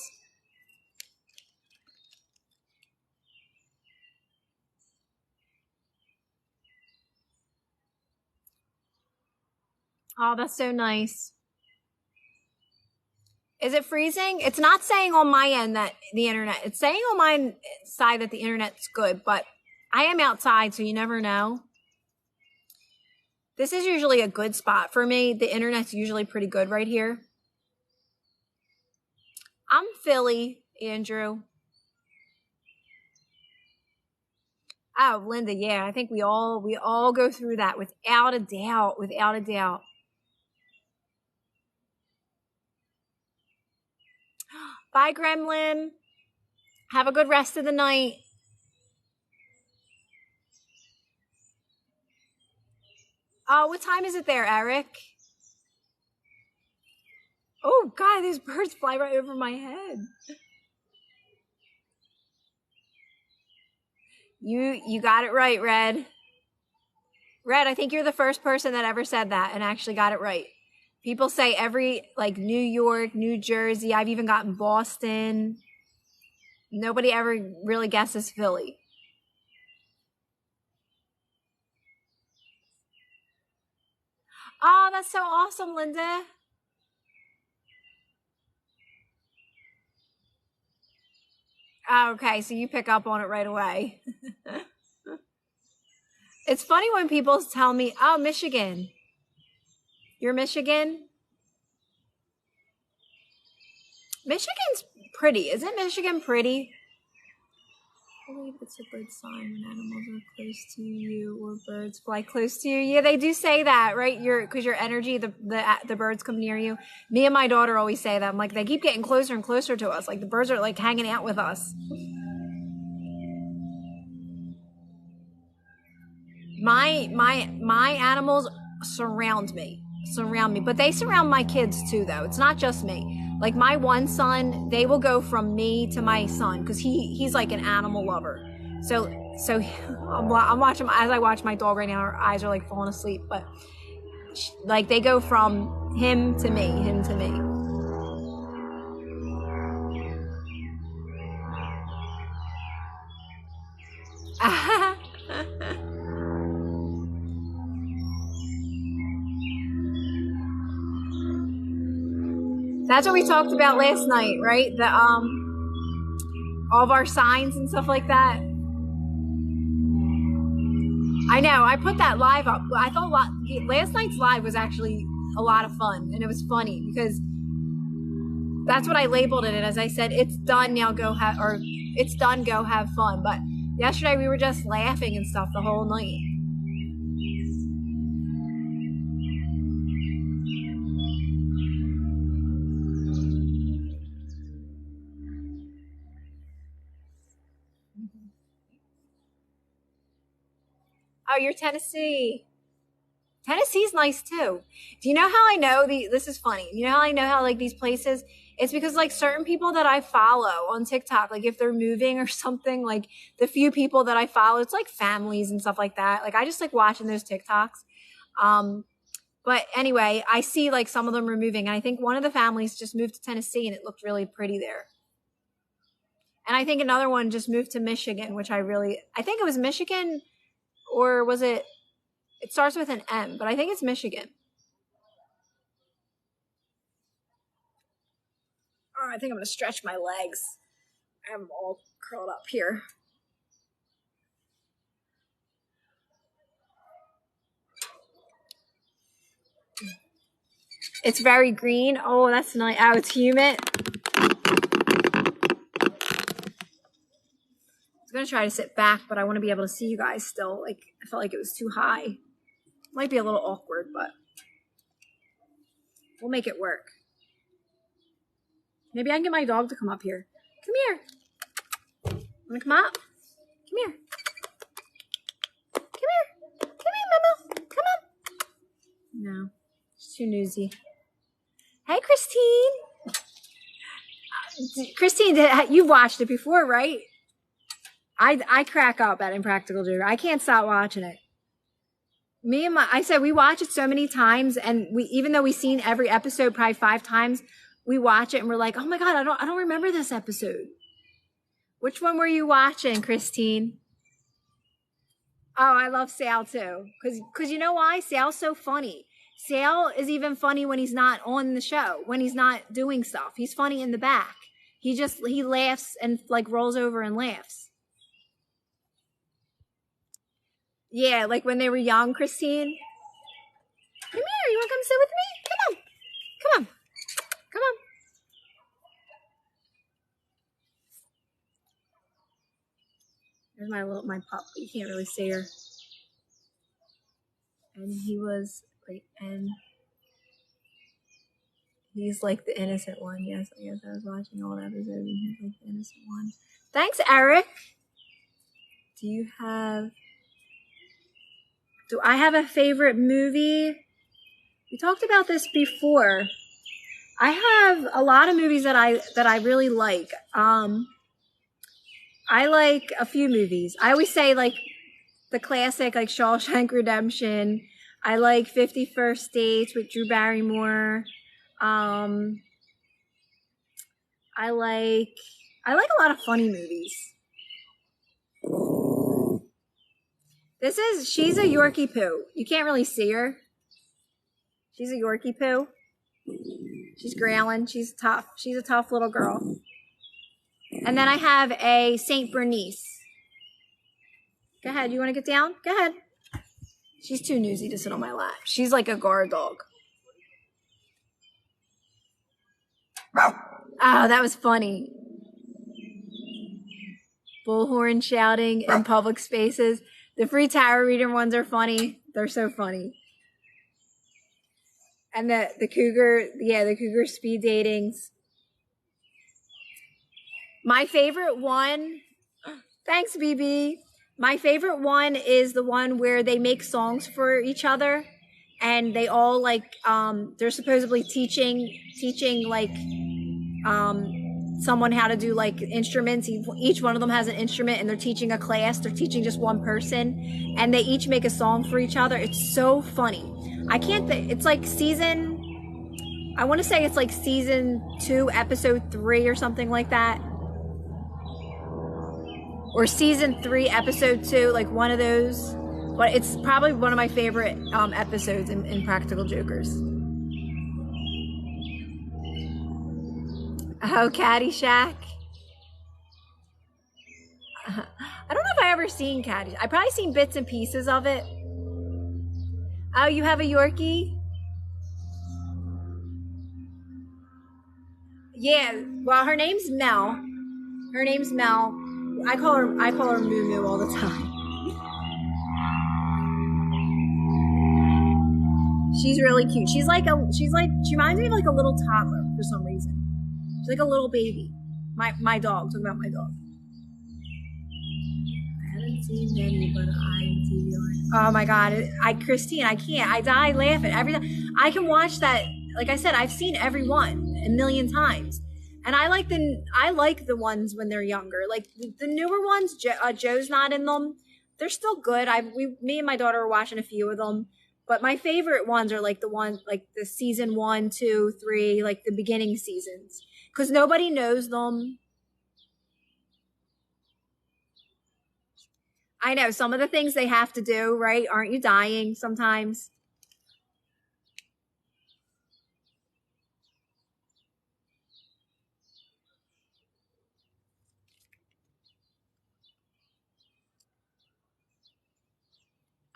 Oh, that's so nice. Is it freezing? It's not saying on my end that the internet, it's saying on my side that the internet's good, but I am outside, so you never know. This is usually a good spot for me. The internet's usually pretty good right here. I'm Philly, Andrew. Oh, Linda, yeah, I think we all go through that without a doubt, without a doubt. Bye, Gremlin. Have a good rest of the night. Oh, what time is it there, Eric? Oh, God, these birds fly right over my head. You got it right, Red. Red, I think you're the first person that ever said that and actually got it right. People say like New York, New Jersey, I've even gotten Boston. Nobody ever really guesses Philly. Oh, that's so awesome, Linda. Oh, okay, so you pick up on it right away. It's funny when people tell me, "Oh, Michigan. You're Michigan?" Michigan's pretty. Isn't Michigan pretty? believe it's a good sign when animals are close to you or birds fly close to you. Yeah, they do say that, right? Because your energy, the birds come near you. Me and my daughter always say that. I'm like, they keep getting closer and closer to us. Like the birds are like hanging out with us. My animals surround me, but they surround my kids too, though. It's not just me. Like my one son, they will go from me to my son because he's like an animal lover. So I'm watching as I watch my dog right now. Her eyes are like falling asleep, but like they go from him to me, him to me. That's what we talked about last night, right? The all of our signs and stuff like that. I know. I put that live up. I thought last night's live was actually a lot of fun, and it was funny because that's what I labeled it as. I said, "It's done now. It's done. Go have fun." But yesterday we were just laughing and stuff the whole night. Oh, you're Tennessee. Tennessee's nice too. Do you know how I know this is funny. You know how I know how like these places, it's because like certain people that I follow on TikTok, like if they're moving or something, like the few people that I follow, it's like families and stuff like that. Like I just like watching those TikToks. But anyway, I see like some of them are moving, and I think one of the families just moved to Tennessee and it looked really pretty there. And I think another one just moved to Michigan, which I think it was Michigan, or was it starts with an M, but I think it's Michigan. Oh, I think I'm going to stretch my legs. I'm all curled up here. It's very green. Oh, that's nice. Oh, it's humid. I was going to try to sit back, but I want to be able to see you guys still. Like, I felt like it was too high. Might be a little awkward, but we'll make it work. Maybe I can get my dog to come up here. Come here. Wanna come up? Come here. Come here. Come here, Mama. Come on. No, she's too newsy. Hey, Christine. Christine, you've watched it before, right? I crack up at Impractical Jokers. I can't stop watching it. I said we watch it so many times, and even though we've seen every episode probably 5 times, we watch it and we're like, oh my God, I don't remember this episode. Which one were you watching, Christine? Oh, I love Sal too. Cause you know why? Sal's so funny. Sal is even funny when he's not on the show, when he's not doing stuff. He's funny in the back. He laughs and like rolls over and laughs. Yeah, like when they were young, Christine. Come here, you wanna come sit with me? Come on. Come on. Come on. There's my pup. You can't really see her. And he was like, and he's like the innocent one. Yes, I guess I was watching all the episodes and he's like the innocent one. Thanks, Eric. Do I have a favorite movie? We talked about this before. I have a lot of movies that I really like. I like a few movies. I always say like the classic, like Shawshank Redemption. I like 50 First Dates with Drew Barrymore. I like a lot of funny movies. She's a Yorkie poo. You can't really see her. She's a Yorkie poo. She's growling. She's tough. She's a tough little girl. And then I have a Saint Bernice. Go ahead. You want to get down? Go ahead. She's too newsy to sit on my lap. She's like a guard dog. Oh, that was funny. Bullhorn shouting in public spaces. The free tarot reader ones are funny. They're so funny. And the cougar, the cougar speed datings. My favorite one, thanks BB. My favorite one is the one where they make songs for each other, and they all like they're supposedly teaching like someone how to do like instruments. Each one of them has an instrument, and they're teaching a class. They're teaching just one person, and they each make a song for each other. It's so funny. I can't think. It's like I want to say it's like season 2, episode 3 or something like that. Or season 3, episode 2, like one of those. But it's probably one of my favorite episodes in Practical Jokers. Oh, Caddyshack. I don't know if I ever seen Caddyshack. I probably seen bits and pieces of it. Oh, you have a Yorkie? Yeah, well, her name's Mel. Her name's Mel. I call her Moo Moo all the time. She's really cute. She reminds me of like a little toddler for some reason. She's like a little baby. My dog. Talking about my dog. I haven't seen many, but oh my god, Christine, I can't. I die laughing every time. I can watch that. Like I said, I've seen every one a million times. And I like the ones when they're younger. Like the newer ones, Joe's not in them. They're still good. Me and my daughter are watching a few of them. But my favorite ones are like the ones like the season 1, 2, 3, like the beginning seasons, because nobody knows them. I know some of the things they have to do, right? Aren't you dying sometimes?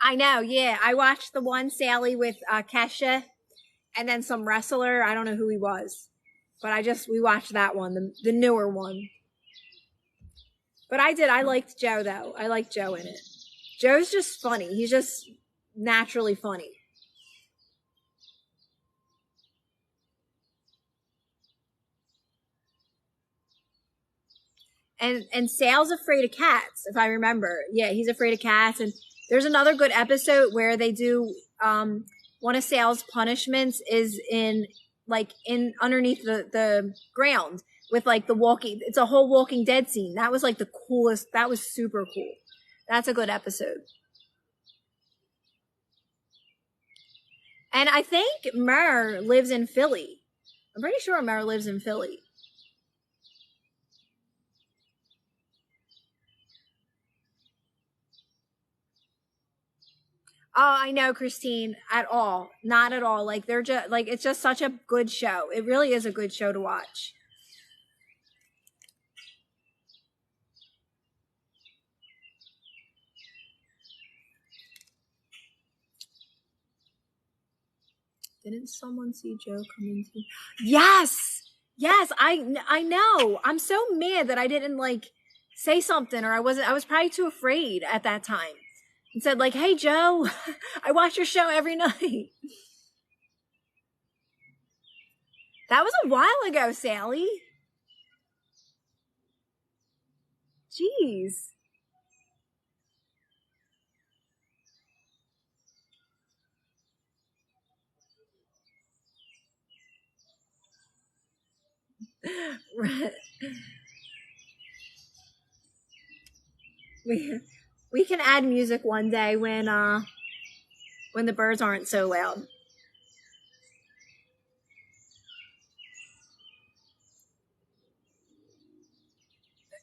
I know, yeah. I watched the one, Sally, with Kesha, and then some wrestler. I don't know who he was, but we watched that one, the newer one. But I liked Joe, though. I liked Joe in it. Joe's just funny. He's just naturally funny. And Sal's afraid of cats, if I remember. Yeah, he's afraid of cats. And there's another good episode where they do one of Sal's punishments is in underneath the ground with like it's a whole Walking Dead scene. That was like the coolest. That was super cool. That's a good episode. And I think Mur lives in Philly. I'm pretty sure Mur lives in Philly. Oh, I know, Christine, at all. Not at all. Like they're just like it's just such a good show. It really is a good show to watch. Didn't someone see Joe come into? Yes. Yes, I know. I'm so mad that I didn't like say something, or I was probably too afraid at that time. And said like, "Hey Joe, I watch your show every night." That was a while ago, Sally. Jeez. we can add music one day when the birds aren't so loud.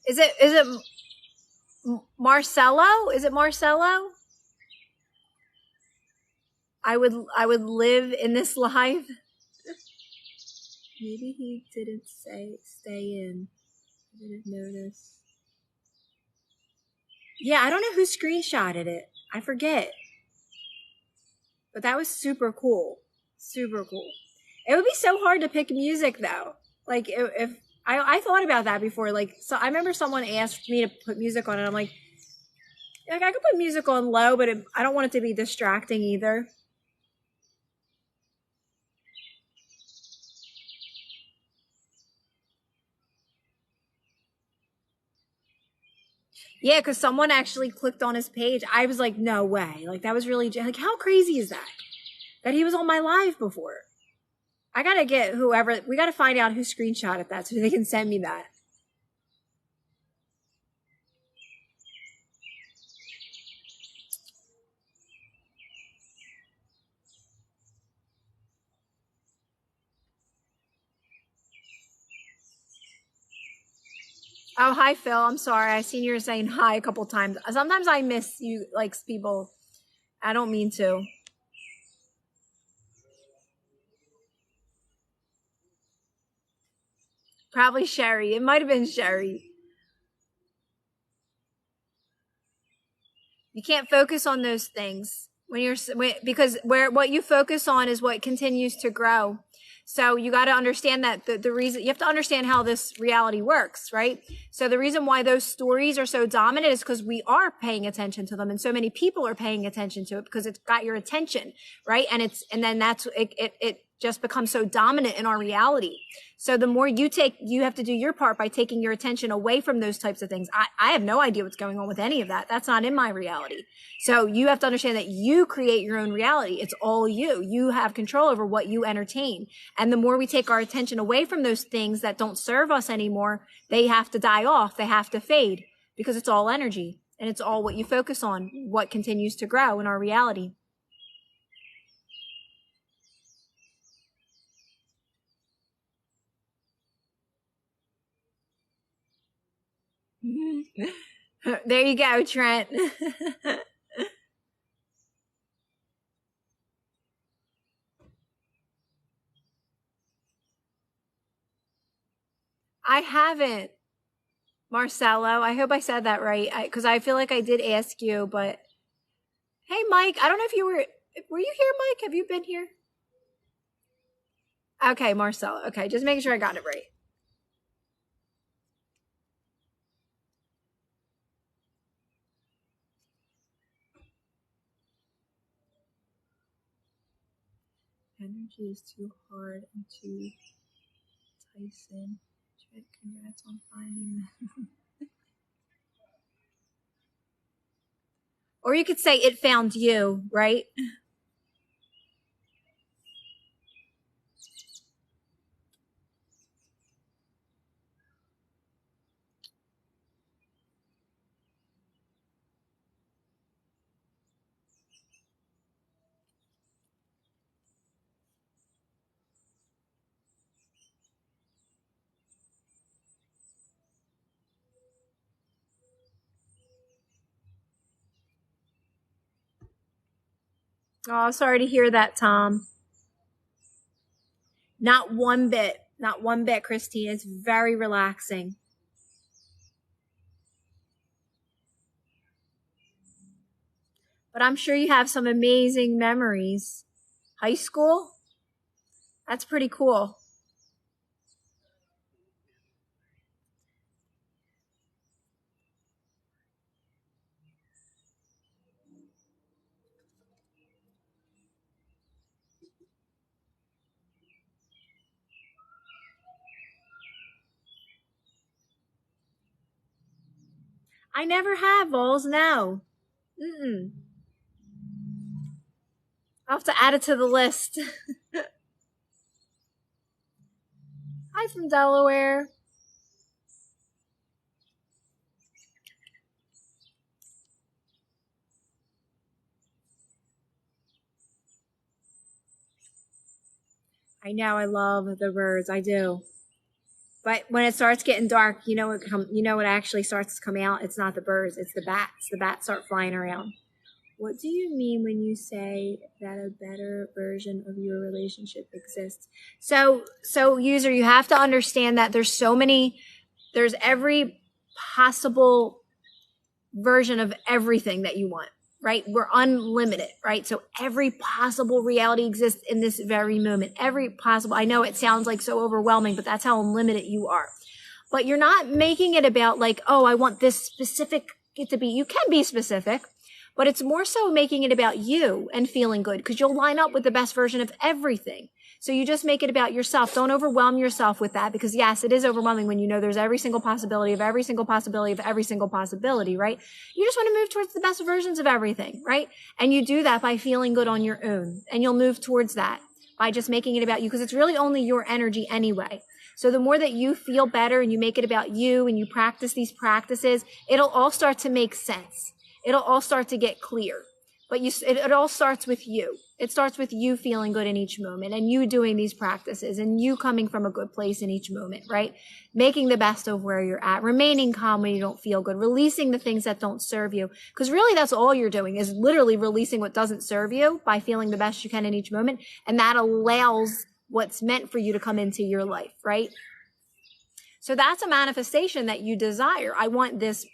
Is it Marcelo? Is it Marcelo? I would live in this life. Maybe he didn't stay in. I didn't notice. Yeah, I don't know who screenshotted it. I forget. But that was super cool. Super cool. It would be so hard to pick music though. Like if I thought about that before. Like, so I remember someone asked me to put music on, and I'm like I could put music on low, but I don't want it to be distracting either. Yeah, because someone actually clicked on his page. I was like, no way. Like, that was really, like, how crazy is that? That he was on my live before. I gotta get whoever, we gotta find out who screenshotted that so they can send me that. Oh, hi, Phil. I'm sorry. I seen you were saying hi a couple times. Sometimes I miss you, like, people. I don't mean to. Probably Sherry. It might have been Sherry. You can't focus on those things when because what you focus on is what continues to grow. So you got to understand that the reason you have to understand how this reality works, right? So the reason why those stories are so dominant is because we are paying attention to them, and so many people are paying attention to it because it's got your attention, right? And then that's it just becomes so dominant in our reality. So the more you have to do your part by taking your attention away from those types of things. I have no idea what's going on with any of that. That's not in my reality. So you have to understand that you create your own reality. It's all you. You have control over what you entertain. And the more we take our attention away from those things that don't serve us anymore, they have to die off. They have to fade because it's all energy and it's all what you focus on, what continues to grow in our reality. There you go, Trent. I haven't, Marcelo. I hope I said that right because I feel like I did ask you, but hey, Mike, I don't know if you were you here, Mike? Have you been here? Okay, Marcelo. Okay, just making sure I got it right. Energy is too hard and too Tyson. Congrats on finding them. Or you could say it found you, right? Oh, sorry to hear that, Tom. Not one bit. Not one bit, Christine. It's very relaxing. But I'm sure you have some amazing memories. High school? That's pretty cool. I never have, Vols. No. Mm-mm. I'll have to add it to the list. Hi from Delaware. I know I love the birds. I do. But when it starts getting dark, what actually starts to come out? It's not the birds, it's the bats. The bats start flying around. What do you mean when you say that a better version of your relationship exists? So user, you have to understand that there's every possible version of everything that you want, right? We're unlimited, right? So every possible reality exists in this very moment. Every possible, I know it sounds like so overwhelming, but that's how unlimited you are. but you're not making it about like, oh, I want this specific it to be. You can be specific, but it's more so making it about you and feeling good because you'll line up with the best version of everything. So you just make it about yourself. Don't overwhelm yourself with that because yes, it is overwhelming when you know there's every single possibility of every single possibility of every single possibility, right? You just want to move towards the best versions of everything, right? And you do that by feeling good on your own. And you'll move towards that by just making it about you because it's really only your energy anyway. So the more that you feel better and you make it about you and you practice these practices, it'll all start to make sense. It'll all start to get clear. But it all starts with you. It starts with you feeling good in each moment and you doing these practices and you coming from a good place in each moment, right? Making the best of where you're at, remaining calm when you don't feel good, releasing the things that don't serve you. Because really that's all you're doing is literally releasing what doesn't serve you by feeling the best you can in each moment. And that allows what's meant for you to come into your life, right? So that's a manifestation that you desire. I want this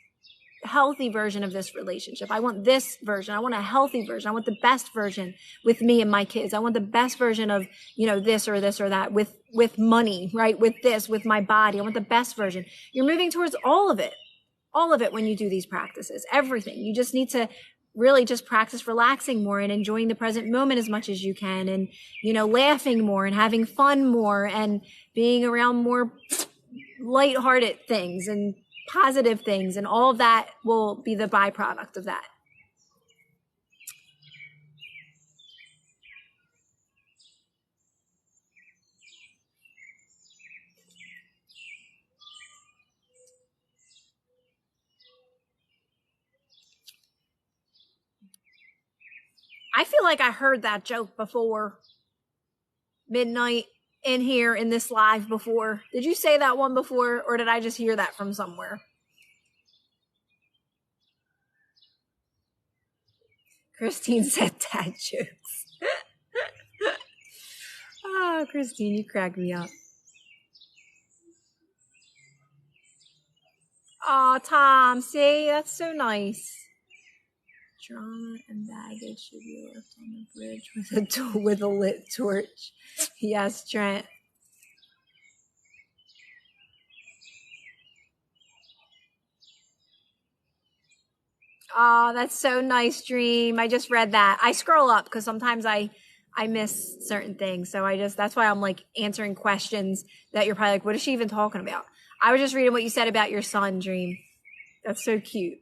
healthy version of this relationship. I want this version. I want a healthy version. I want the best version with me and my kids. I want the best version of, this or that with money, right? With this, with my body. I want the best version. You're moving towards all of it when you do these practices, everything. You just need to really just practice relaxing more and enjoying the present moment as much as you can and, laughing more and having fun more and being around more lighthearted things and positive things, and all of that will be the byproduct of that. I feel like I heard that joke before midnight in here in this live before. Did you say that one before, or did I just hear that from somewhere? Christine said dad jokes. Oh, Christine, you crack me up. Oh, Tom, see, that's so nice. Drama and baggage should be left on the bridge with a lit torch. Yes, Trent. Oh, that's so nice, Dream. I just read that. I scroll up because sometimes I miss certain things. So that's why I'm like answering questions that you're probably like, what is she even talking about? I was just reading what you said about your son, Dream. That's so cute.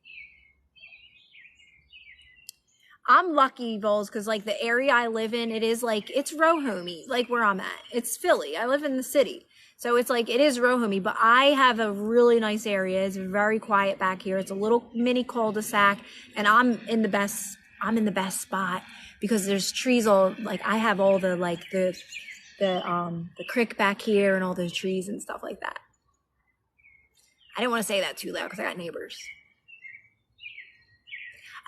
I'm lucky, Vols, because like the area I live in, it is like, it's row homey, like where I'm at. It's Philly. I live in the city. So it's like, it is row homey, but I have a really nice area. It's very quiet back here. It's a little mini cul-de-sac and I'm in the best spot because there's trees all, like I have all the, like the creek back here and all those trees and stuff like that. I didn't want to say that too loud because I got neighbors.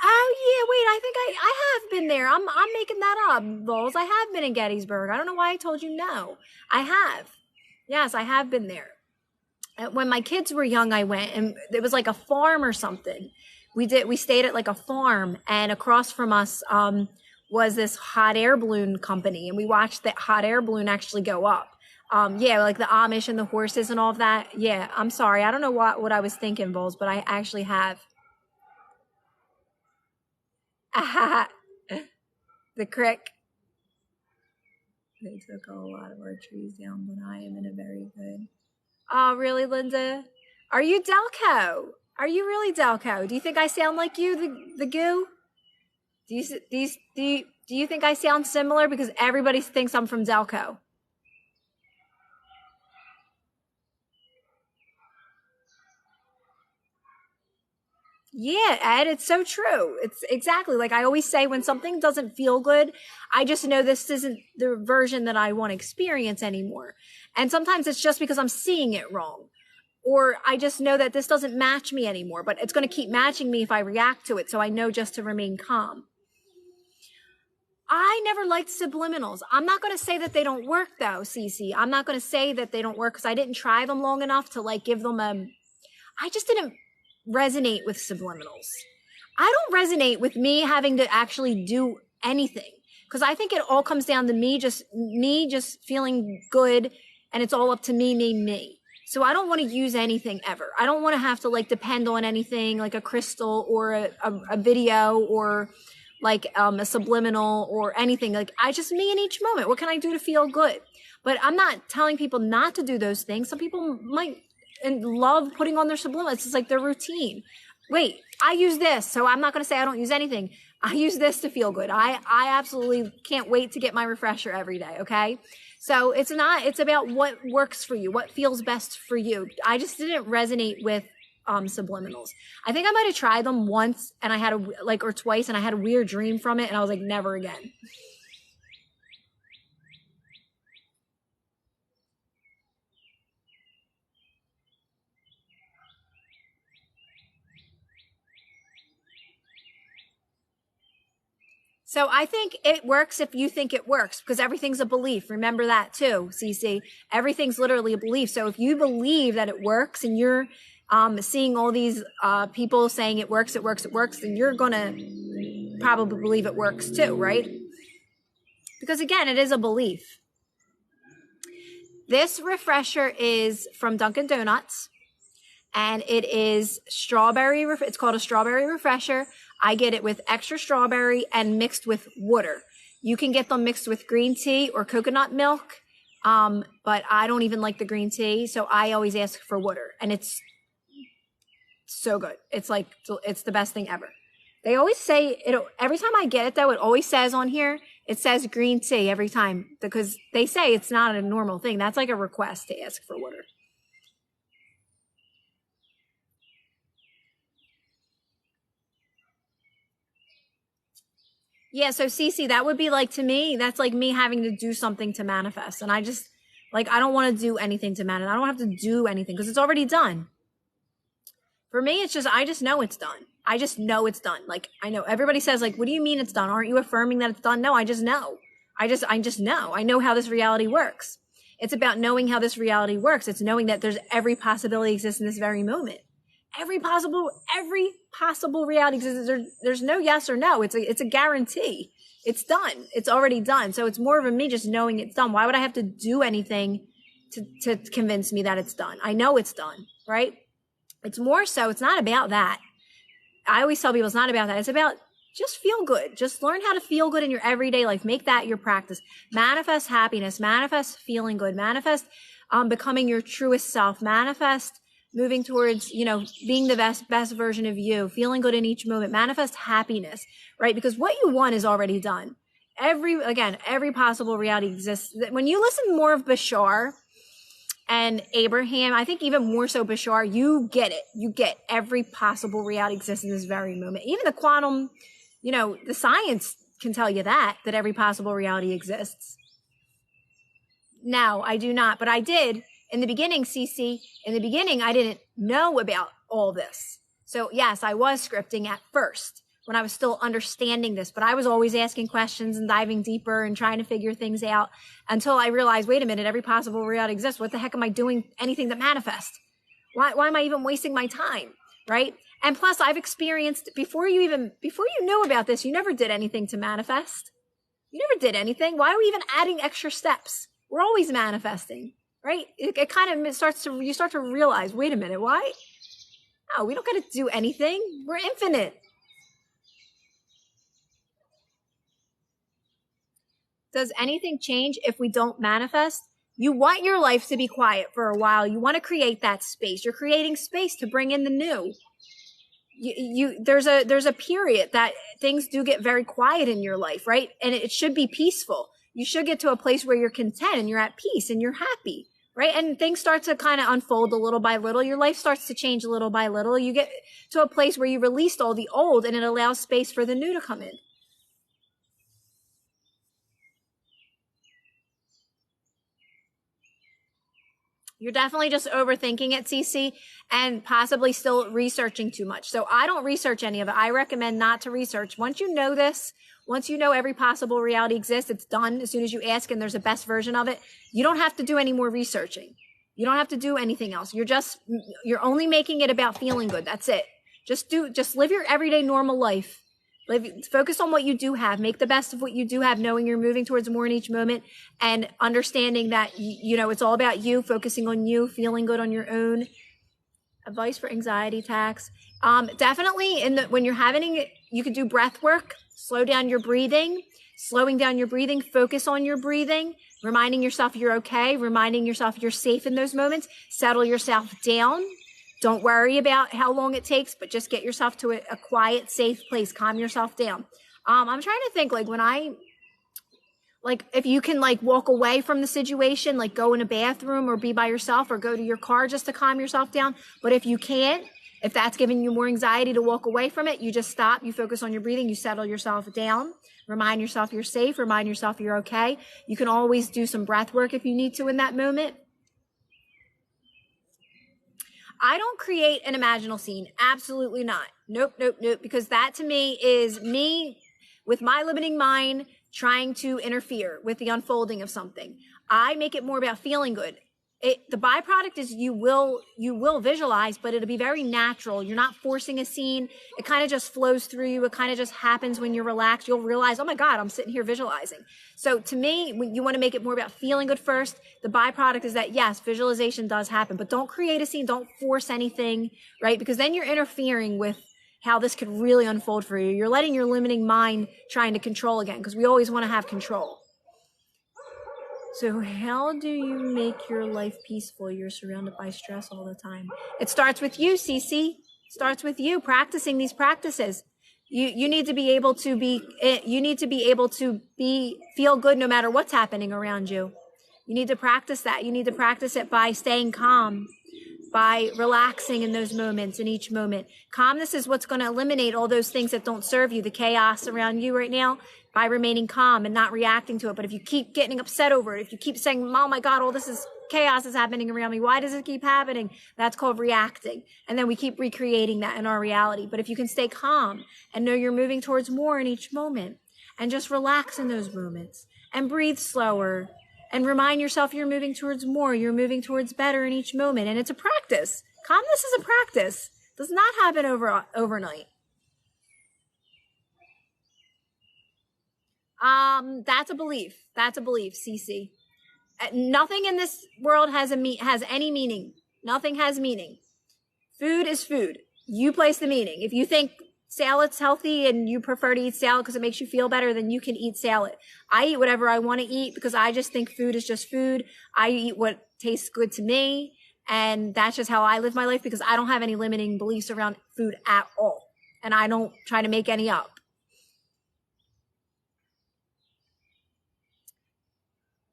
Oh yeah, wait, I think I have been there. I'm making that up, Vols. I have been in Gettysburg. I don't know why I told you no. I have. Yes, I have been there. When my kids were young, I went and it was like a farm or something. We stayed at like a farm and across from us was this hot air balloon company and we watched that hot air balloon actually go up. Yeah, like the Amish and the horses and all of that. Yeah, I'm sorry. I don't know what I was thinking, Vols, but I actually have. The crick. They took a lot of our trees down, but I am in a very good. Oh, really, Linda? Are you Delco? Are you really Delco? Do you think I sound like you, the goo? Do you think I sound similar? Because everybody thinks I'm from Delco. Yeah, Ed, it's so true. It's exactly like I always say when something doesn't feel good, I just know this isn't the version that I want to experience anymore. And sometimes it's just because I'm seeing it wrong. Or I just know that this doesn't match me anymore, but it's going to keep matching me if I react to it. So I know just to remain calm. I never liked subliminals. I'm not going to say that they don't work though, Cece. I'm not going to say that they don't work because I didn't try them long enough to like give them I just didn't resonate with subliminals. I don't resonate with me having to actually do anything because I think it all comes down to me just feeling good and it's all up to me. So I don't want to use anything ever. I don't want to have to like depend on anything like a crystal or a video or like a subliminal or anything. Like I just me in each moment. What can I do to feel good? But I'm not telling people not to do those things. Some people might and love putting on their subliminal. It's just like their routine. Wait, I use this, so I'm not going to say I don't use anything. I use this to feel good. I absolutely can't wait to get my refresher every day, okay? So it's about what works for you, what feels best for you. I just didn't resonate with subliminals. I think I might have tried them once and I had or twice and I had a weird dream from it and I was like, never again. So I think it works if you think it works because everything's a belief. Remember that too, Cece. Everything's literally a belief. So if you believe that it works and you're seeing all these people saying it works, then you're going to probably believe it works too, right? Because again, it is a belief. This refresher is from Dunkin' Donuts. And it is strawberry. It's called a strawberry refresher. I get it with extra strawberry and mixed with water. You can get them mixed with green tea or coconut milk. But I don't even like the green tea. So I always ask for water and it's so good. It's the best thing ever. They always say it every time I get it though. It always says on here, it says green tea every time because they say it's not a normal thing. That's like a request to ask for water. Yeah, so Cece, that would be like to me, that's like me having to do something to manifest. And I just I don't want to do anything to manifest. I don't have to do anything because it's already done. For me, it's just I just know it's done. I just know it's done. Like I know everybody says like, what do you mean it's done? Aren't you affirming that it's done? No, I just know. I just know. I know how this reality works. It's about knowing how this reality works. It's knowing that there's every possibility exists in this very moment. Every possible reality exists. There's no yes or no. It's a guarantee. It's done. It's already done. So it's more of me just knowing it's done. Why would I have to do anything to convince me that it's done? I know it's done, right? It's more so, it's not about that. I always tell people it's not about that. It's about just feel good. Just learn how to feel good in your everyday life. Make that your practice. Manifest happiness. Manifest feeling good. Manifest becoming your truest self. Manifest moving towards, being the best version of you, feeling good in each moment, manifest happiness, right? Because what you want is already done. Every possible reality exists. When you listen more of Bashar and Abraham, I think even more so Bashar, you get it. You get every possible reality exists in this very moment. Even the quantum, the science can tell you that every possible reality exists. Now, I do not, but I did. In the beginning, Cece, I didn't know about all this. So yes, I was scripting at first when I was still understanding this, but I was always asking questions and diving deeper and trying to figure things out until I realized, wait a minute, every possible reality exists. What the heck am I doing anything that manifests? Why am I even wasting my time? Right? And plus I've experienced before you knew about this, you never did anything to manifest. You never did anything. Why are we even adding extra steps? We're always manifesting. Right? It kind of you start to realize, wait a minute, why? No, we don't got to do anything. We're infinite. Does anything change if we don't manifest? You want your life to be quiet for a while. You want to create that space. You're creating space to bring in the new. There's a period that things do get very quiet in your life, right? And it should be peaceful. You should get to a place where you're content and you're at peace and you're happy, right? And things start to kind of unfold a little by little. Your life starts to change a little by little. You get to a place where you released all the old and it allows space for the new to come in. You're definitely just overthinking it, Cece, and possibly still researching too much. So I don't research any of it. I recommend not to research. Once you know this, once you know every possible reality exists, it's done as soon as you ask and there's a best version of it. You don't have to do any more researching. You don't have to do anything else. You're only making it about feeling good. That's it. Just live your everyday normal life, Focus on what you do have. Make the best of what you do have, knowing you're moving towards more in each moment and understanding that, it's all about you, focusing on you, feeling good on your own. Advice for anxiety attacks. Definitely when you're having it, you could do breath work, slow down your breathing, slowing down your breathing, focus on your breathing, reminding yourself you're okay, reminding yourself you're safe in those moments, settle yourself down. Don't worry about how long it takes, but just get yourself to a quiet, safe place. Calm yourself down. I'm trying to think if you can walk away from the situation, go in a bathroom or be by yourself or go to your car just to calm yourself down. But if you can't, if that's giving you more anxiety to walk away from it, you just stop, you focus on your breathing, you settle yourself down, remind yourself you're safe, remind yourself you're okay. You can always do some breath work if you need to in that moment. I don't create an imaginal scene. Absolutely not. Nope. Because that to me is me with my limiting mind trying to interfere with the unfolding of something. I make it more about feeling good. The byproduct is you will visualize, but it'll be very natural. You're not forcing a scene. It kind of just flows through you. It kind of just happens when you're relaxed. You'll realize, oh my God, I'm sitting here visualizing. So to me, when you want to make it more about feeling good first, the byproduct is that yes, visualization does happen, but don't create a scene. Don't force anything, right? Because then you're interfering with how this could really unfold for you. You're letting your limiting mind trying to control again, because we always want to have control. So how do you make your life peaceful? You're surrounded by stress all the time. It starts with you, Cece. It starts with you practicing these practices. You need to be able to feel good no matter what's happening around you. You need to practice that. You need to practice it by staying calm, by relaxing in those moments, in each moment. Calmness is what's going to eliminate all those things that don't serve you, the chaos around you right now, by remaining calm and not reacting to it. But if you keep getting upset over it, if you keep saying, oh my God, all this is chaos is happening around me, why does it keep happening? That's called reacting. And then we keep recreating that in our reality. But if you can stay calm and know you're moving towards more in each moment and just relax in those moments and breathe slower and remind yourself you're moving towards more, you're moving towards better in each moment. And it's a practice. Calmness is a practice. It does not happen overnight. That's a belief. That's a belief, Cece. Nothing in this world has any meaning. Nothing has meaning. Food is food. You place the meaning. If you think salad's healthy and you prefer to eat salad because it makes you feel better, then you can eat salad. I eat whatever I want to eat because I just think food is just food. I eat what tastes good to me. And that's just how I live my life because I don't have any limiting beliefs around food at all. And I don't try to make any up.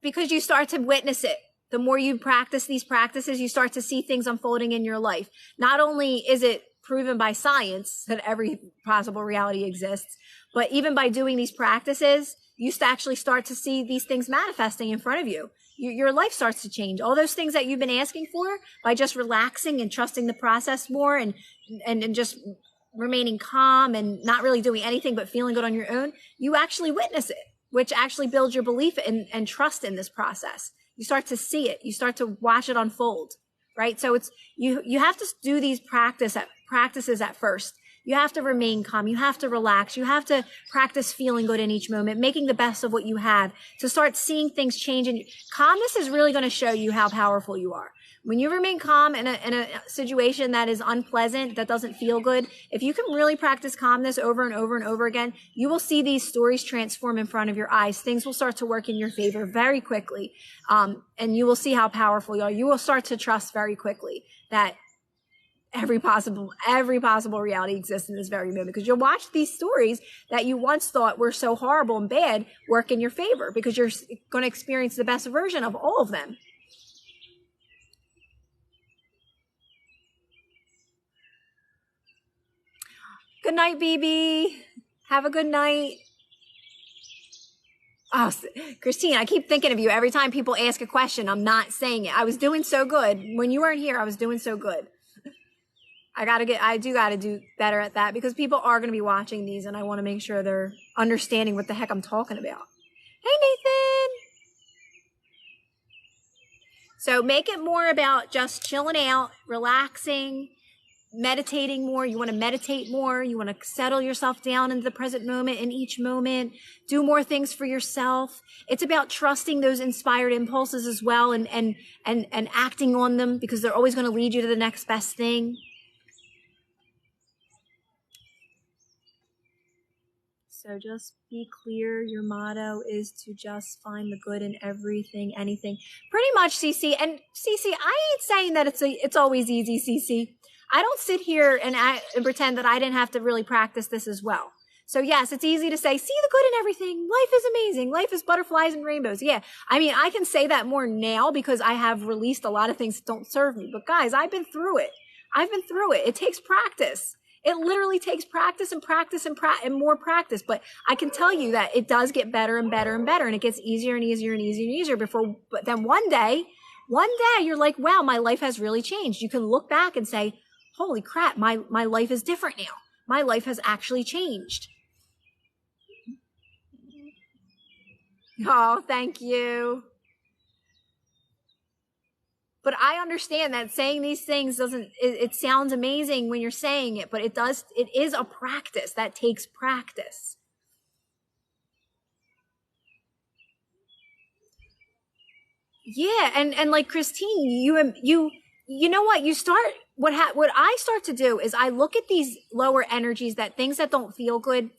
Because you start to witness it. The more you practice these practices, you start to see things unfolding in your life. Not only is it proven by science that every possible reality exists, but even by doing these practices, you actually start to see these things manifesting in front of you. Your life starts to change. All those things that you've been asking for, by just relaxing and trusting the process more and just remaining calm and not really doing anything but feeling good on your own, you actually witness it, which actually builds your belief and trust in this process. You start to see it. You start to watch it unfold, right? So it's you have to do these practices at first. You have to remain calm. You have to relax. You have to practice feeling good in each moment, making the best of what you have to start seeing things change. And calmness is really going to show you how powerful you are. When you remain calm in a situation that is unpleasant, that doesn't feel good, if you can really practice calmness over and over and over again, you will see these stories transform in front of your eyes. Things will start to work in your favor very quickly. And you will see how powerful you are. You will start to trust very quickly that every possible reality exists in this very moment, because you'll watch these stories that you once thought were so horrible and bad work in your favor because you're going to experience the best version of all of them. Good night, BB. Have a good night. Oh, Christine, I keep thinking of you. Every time people ask a question, I'm not saying it. I was doing so good. When you weren't here, I was doing so good. I do got to do better at that because people are going to be watching these and I want to make sure they're understanding what the heck I'm talking about. Hey, Nathan. So make it more about just chilling out, relaxing, meditating more, you want to meditate more, you want to settle yourself down in the present moment, in each moment, do more things for yourself. It's about trusting those inspired impulses as well, and acting on them, because they're always going to lead you to the next best thing. So just be clear. Your motto is to just find the good in everything, anything. Pretty much, Cece. And Cece, I ain't saying that it's always easy, Cece. I don't sit here and pretend that I didn't have to really practice this as well. So yes, it's easy to say, see the good in everything. Life is amazing. Life is butterflies and rainbows. Yeah. I mean, I can say that more now because I have released a lot of things that don't serve me. But guys, I've been through it. It takes practice. It literally takes practice and practice and more practice. But I can tell you that it does get better and better and better. And it gets easier and easier and easier and easier but then one day you're like, wow, my life has really changed. You can look back and say, holy crap, my life is different now. My life has actually changed. Oh, thank you. But I understand that saying these things it sounds amazing when you're saying it, but it is a practice that takes practice. Yeah. And like Christine, you know what, what I start to do is I look at these lower energies, things that don't feel good.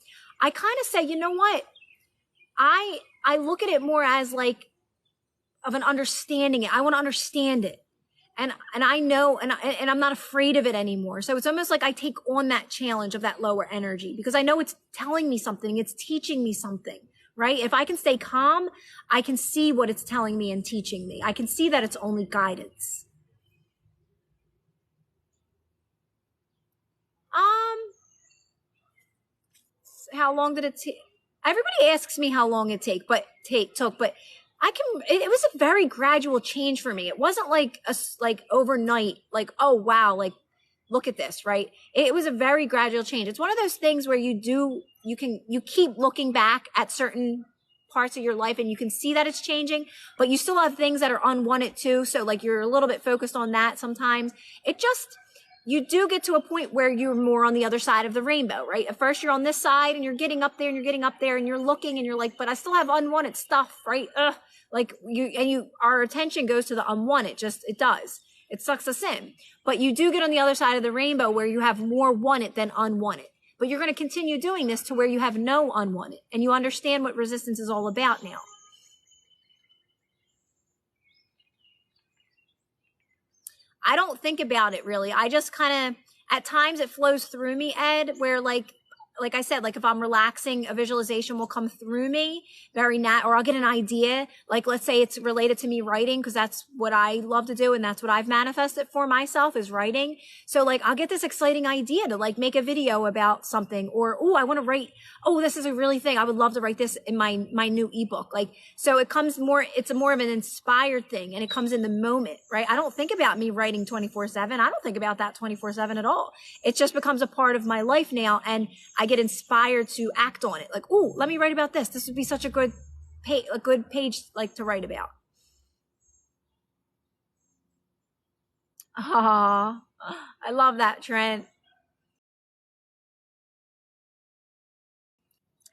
I kind of say, you know what, I look at it more as like of an understanding it. I want to understand it. And I know, and I'm not afraid of it anymore. So it's almost like I take on that challenge of that lower energy because I know it's telling me something. It's teaching me something, right? If I can stay calm, I can see what it's telling me and teaching me. I can see that it's only guidance. How long did it take? Everybody asks me how long it took, but it was a very gradual change for me. It wasn't like overnight, like, oh wow, like look at this, right? It was a very gradual change. It's one of those things where you keep looking back at certain parts of your life and you can see that it's changing, but you still have things that are unwanted too. So like you're a little bit focused on that sometimes. You do get to a point where you're more on the other side of the rainbow, right? At first you're on this side and you're getting up there and you're looking and you're like, but I still have unwanted stuff, right? Our attention goes to the unwanted, it does. It sucks us in. But you do get on the other side of the rainbow where you have more wanted than unwanted. But you're going to continue doing this to where you have no unwanted. And you understand what resistance is all about now. I don't think about it really. I just kind of, at times it flows through me, Ed, where like I said, like if I'm relaxing, a visualization will come through me or I'll get an idea. Like let's say it's related to me writing, because that's what I love to do. And that's what I've manifested for myself is writing. So like I'll get this exciting idea to like make a video about something, or, oh, I want to write. Oh, this is a really thing. I would love to write this in my new ebook. Like, so it's more of an inspired thing, and it comes in the moment, right? I don't think about me writing 24/7. I don't think about that 24/7 at all. It just becomes a part of my life now. And I get inspired to act on it. Like, oh, let me write about this. This would be such a good page like to write about. Ah, I love that, Trent.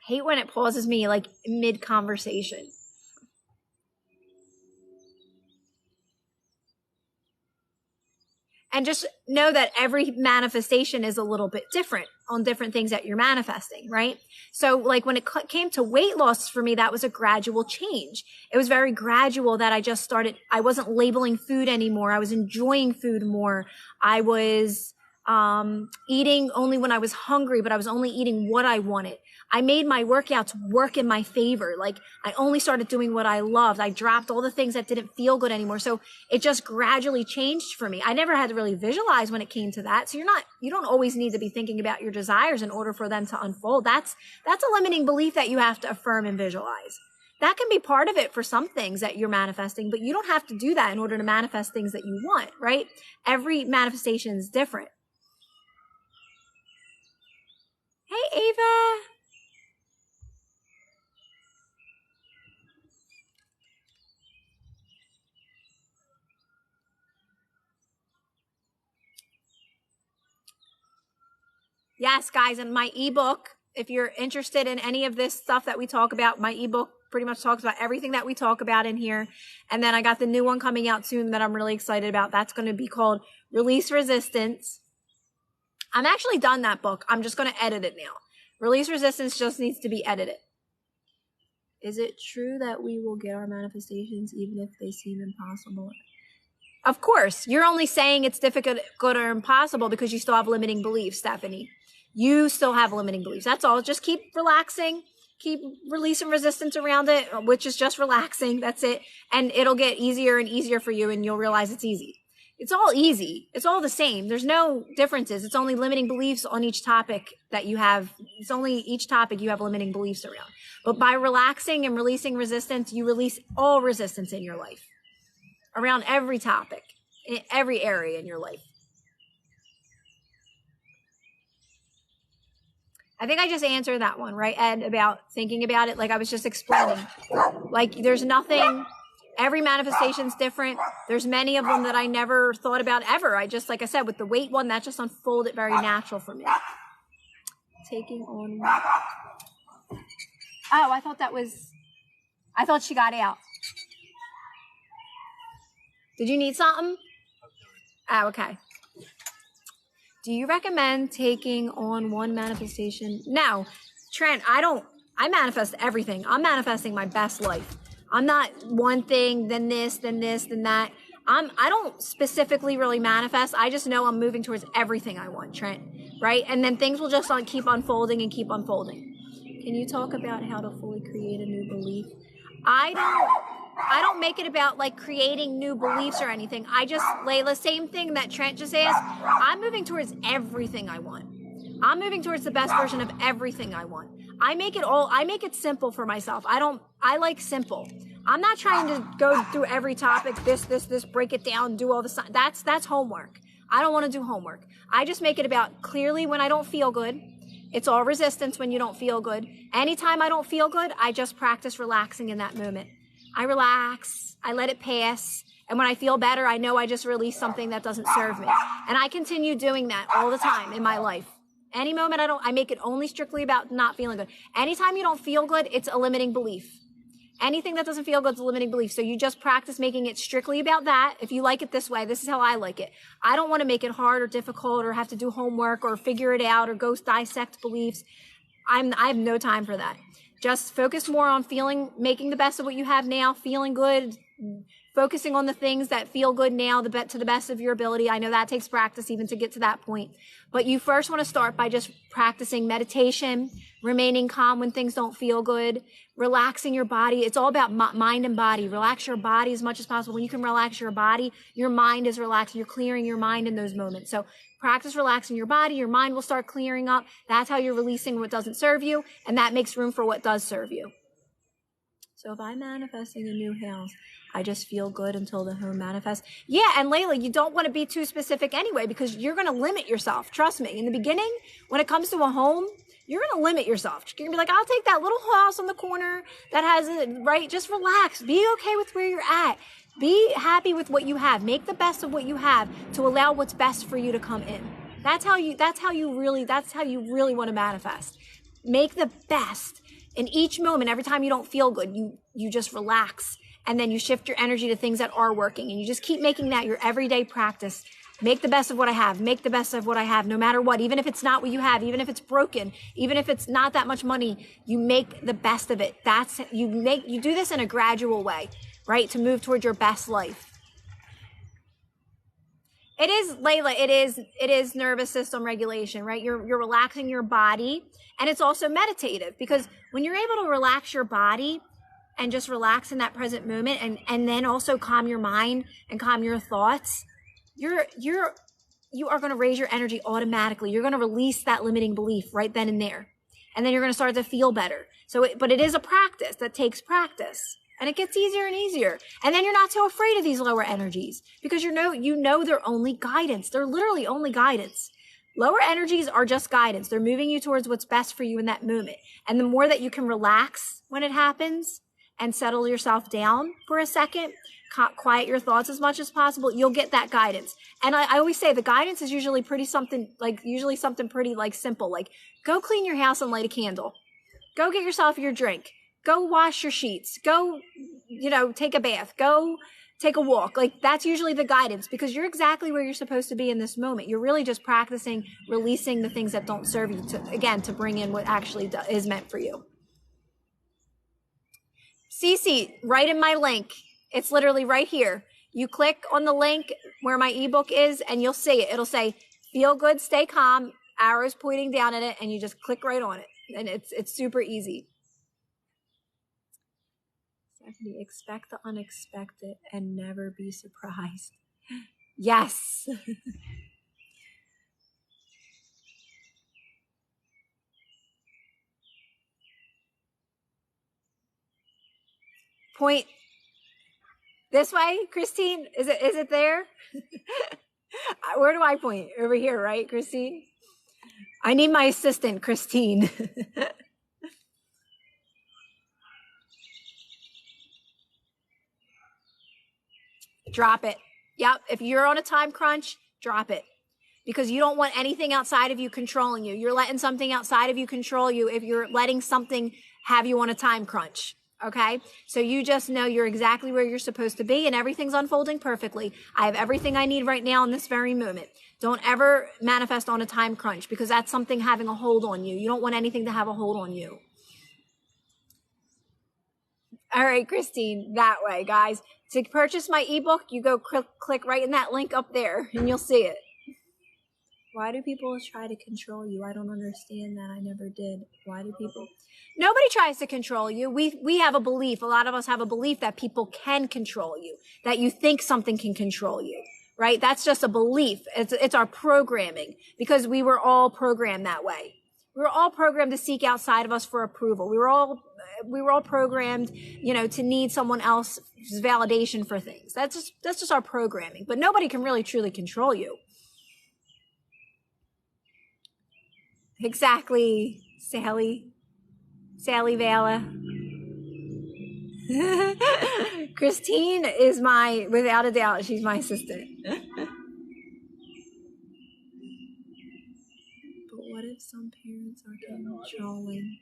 Hate when it pauses me like mid conversation. And just know that every manifestation is a little bit different on different things that you're manifesting, right? So like when it came to weight loss for me, that was a gradual change. It was very gradual that I wasn't labeling food anymore. I was enjoying food more. I was eating only when I was hungry, but I was only eating what I wanted. I made my workouts work in my favor. Like I only started doing what I loved. I dropped all the things that didn't feel good anymore. So it just gradually changed for me. I never had to really visualize when it came to that. So you don't always need to be thinking about your desires in order for them to unfold. That's a limiting belief that you have to affirm and visualize. That can be part of it for some things that you're manifesting, but you don't have to do that in order to manifest things that you want, right? Every manifestation is different. Hey, Ava. Yes, guys, and my ebook, if you're interested in any of this stuff that we talk about, my ebook pretty much talks about everything that we talk about in here. And then I got the new one coming out soon that I'm really excited about. That's going to be called Release Resistance. I'm actually done that book. I'm just going to edit it now. Release Resistance just needs to be edited. Is it true that we will get our manifestations even if they seem impossible? Of course, you're only saying it's difficult or impossible because you still have limiting beliefs, Stephanie. You still have limiting beliefs. That's all. Just keep relaxing. Keep releasing resistance around it, which is just relaxing. That's it. And it'll get easier and easier for you, and you'll realize it's easy. It's all easy. It's all the same. There's no differences. It's only limiting beliefs on each topic that you have. It's only each topic you have limiting beliefs around. But by relaxing and releasing resistance, you release all resistance in your life around every topic, in every area in your life. I think I just answered that one, right, Ed, about thinking about it. Like I was just explaining, like there's nothing, every manifestation's different. There's many of them that I never thought about ever. I just, like I said, with the weight one, that just unfolded very natural for me. Taking on. Oh, I thought she got out. Did you need something? Oh, okay. Do you recommend taking on one manifestation? No, Trent, I manifest everything. I'm manifesting my best life. I'm not one thing, then this, then this, then that. I don't specifically really manifest. I just know I'm moving towards everything I want, Trent, right? And then things will just keep unfolding and keep unfolding. Can you talk about how to fully create a new belief? I don't make it about like creating new beliefs or anything. I just, Layla, same thing that Trent just asked. I'm moving towards everything I want. I'm moving towards the best version of everything I want. I make it simple for myself. I like simple. I'm not trying to go through every topic, this, break it down, do all the stuff. That's homework. I don't want to do homework. I just make it about clearly when I don't feel good. It's all resistance when you don't feel good. Anytime I don't feel good, I just practice relaxing in that moment. I relax, I let it pass, and when I feel better, I know I just released something that doesn't serve me. And I continue doing that all the time in my life. Any moment I make it only strictly about not feeling good. Anytime you don't feel good, it's a limiting belief. Anything that doesn't feel good is a limiting belief. So you just practice making it strictly about that. If you like it this way, this is how I like it. I don't want to make it hard or difficult or have to do homework or figure it out or go dissect beliefs. I have no time for that. Just focus more on making the best of what you have now, feeling good, focusing on the things that feel good now to the best of your ability. I know that takes practice even to get to that point. But you first want to start by just practicing meditation, remaining calm when things don't feel good, relaxing your body. It's all about mind and body. Relax your body as much as possible. When you can relax your body, your mind is relaxed. You're clearing your mind in those moments. So practice relaxing your body. Your mind will start clearing up. That's how you're releasing what doesn't serve you. And that makes room for what does serve you. So if I'm manifesting a new house, I just feel good until the home manifests. Yeah, and Layla, you don't want to be too specific anyway because you're going to limit yourself. Trust me. In the beginning, when it comes to a home, you're going to limit yourself. You're going to be like, I'll take that little house on the corner that has it, right? Just relax. Be okay with where you're at. Be happy with what you have. Make the best of what you have to allow what's best for you to come in. That's how you really want to manifest. Make the best. In each moment, every time you don't feel good, you just relax. And then you shift your energy to things that are working. And you just keep making that your everyday practice. Make the best of what I have. Make the best of what I have, no matter what. Even if it's not what you have, even if it's broken, even if it's not that much money, you make the best of it. You do this in a gradual way, right? To move toward your best life. It is, Layla, it is nervous system regulation, right? You're relaxing your body, and it's also meditative because when you're able to relax your body and just relax in that present moment and then also calm your mind and calm your thoughts, you are going to raise your energy automatically. You're going to release that limiting belief right then and there. And then you're going to start to feel better. But it is a practice that takes practice. And it gets easier and easier. And then you're not so afraid of these lower energies because you know they're only guidance. They're literally only guidance. Lower energies are just guidance. They're moving you towards what's best for you in that moment. And the more that you can relax when it happens and settle yourself down for a second, quiet your thoughts as much as possible, you'll get that guidance. And I always say the guidance is usually something pretty like simple, like go clean your house and light a candle. Go get yourself your drink. Go wash your sheets. Go, take a bath. Go take a walk. Like that's usually the guidance because you're exactly where you're supposed to be in this moment. You're really just practicing releasing the things that don't serve you to bring in what actually is meant for you. Cece, right in my link. It's literally right here. You click on the link where my ebook is and you'll see it. It'll say, feel good, stay calm, arrows pointing down at it, and you just click right on it. And it's super easy. Stephanie, expect the unexpected and never be surprised. Yes. Point this way, Christine. Is it there? Where do I point? Over here, right, Christine? I need my assistant, Christine. Drop it. Yep. If you're on a time crunch, drop it. Because you don't want anything outside of you controlling you. You're letting something outside of you control you if you're letting something have you on a time crunch. Okay? So you just know you're exactly where you're supposed to be and everything's unfolding perfectly. I have everything I need right now in this very moment. Don't ever manifest on a time crunch because that's something having a hold on you. You don't want anything to have a hold on you. All right, Christine, that way, guys. To purchase my ebook, you go click right in that link up there and you'll see it. Why do people try to control you? I don't understand that. I never did. Why do people? Nobody tries to control you. We have a belief. A lot of us have a belief that people can control you, that you think something can control you, right? That's just a belief. It's our programming because we were all programmed that way. We were all programmed to seek outside of us for approval. We were all programmed, to need someone else's validation for things. That's just our programming. But nobody can really truly control you. Exactly, Sally Vela. Christine is without a doubt, she's my assistant. But what if some parents are controlling?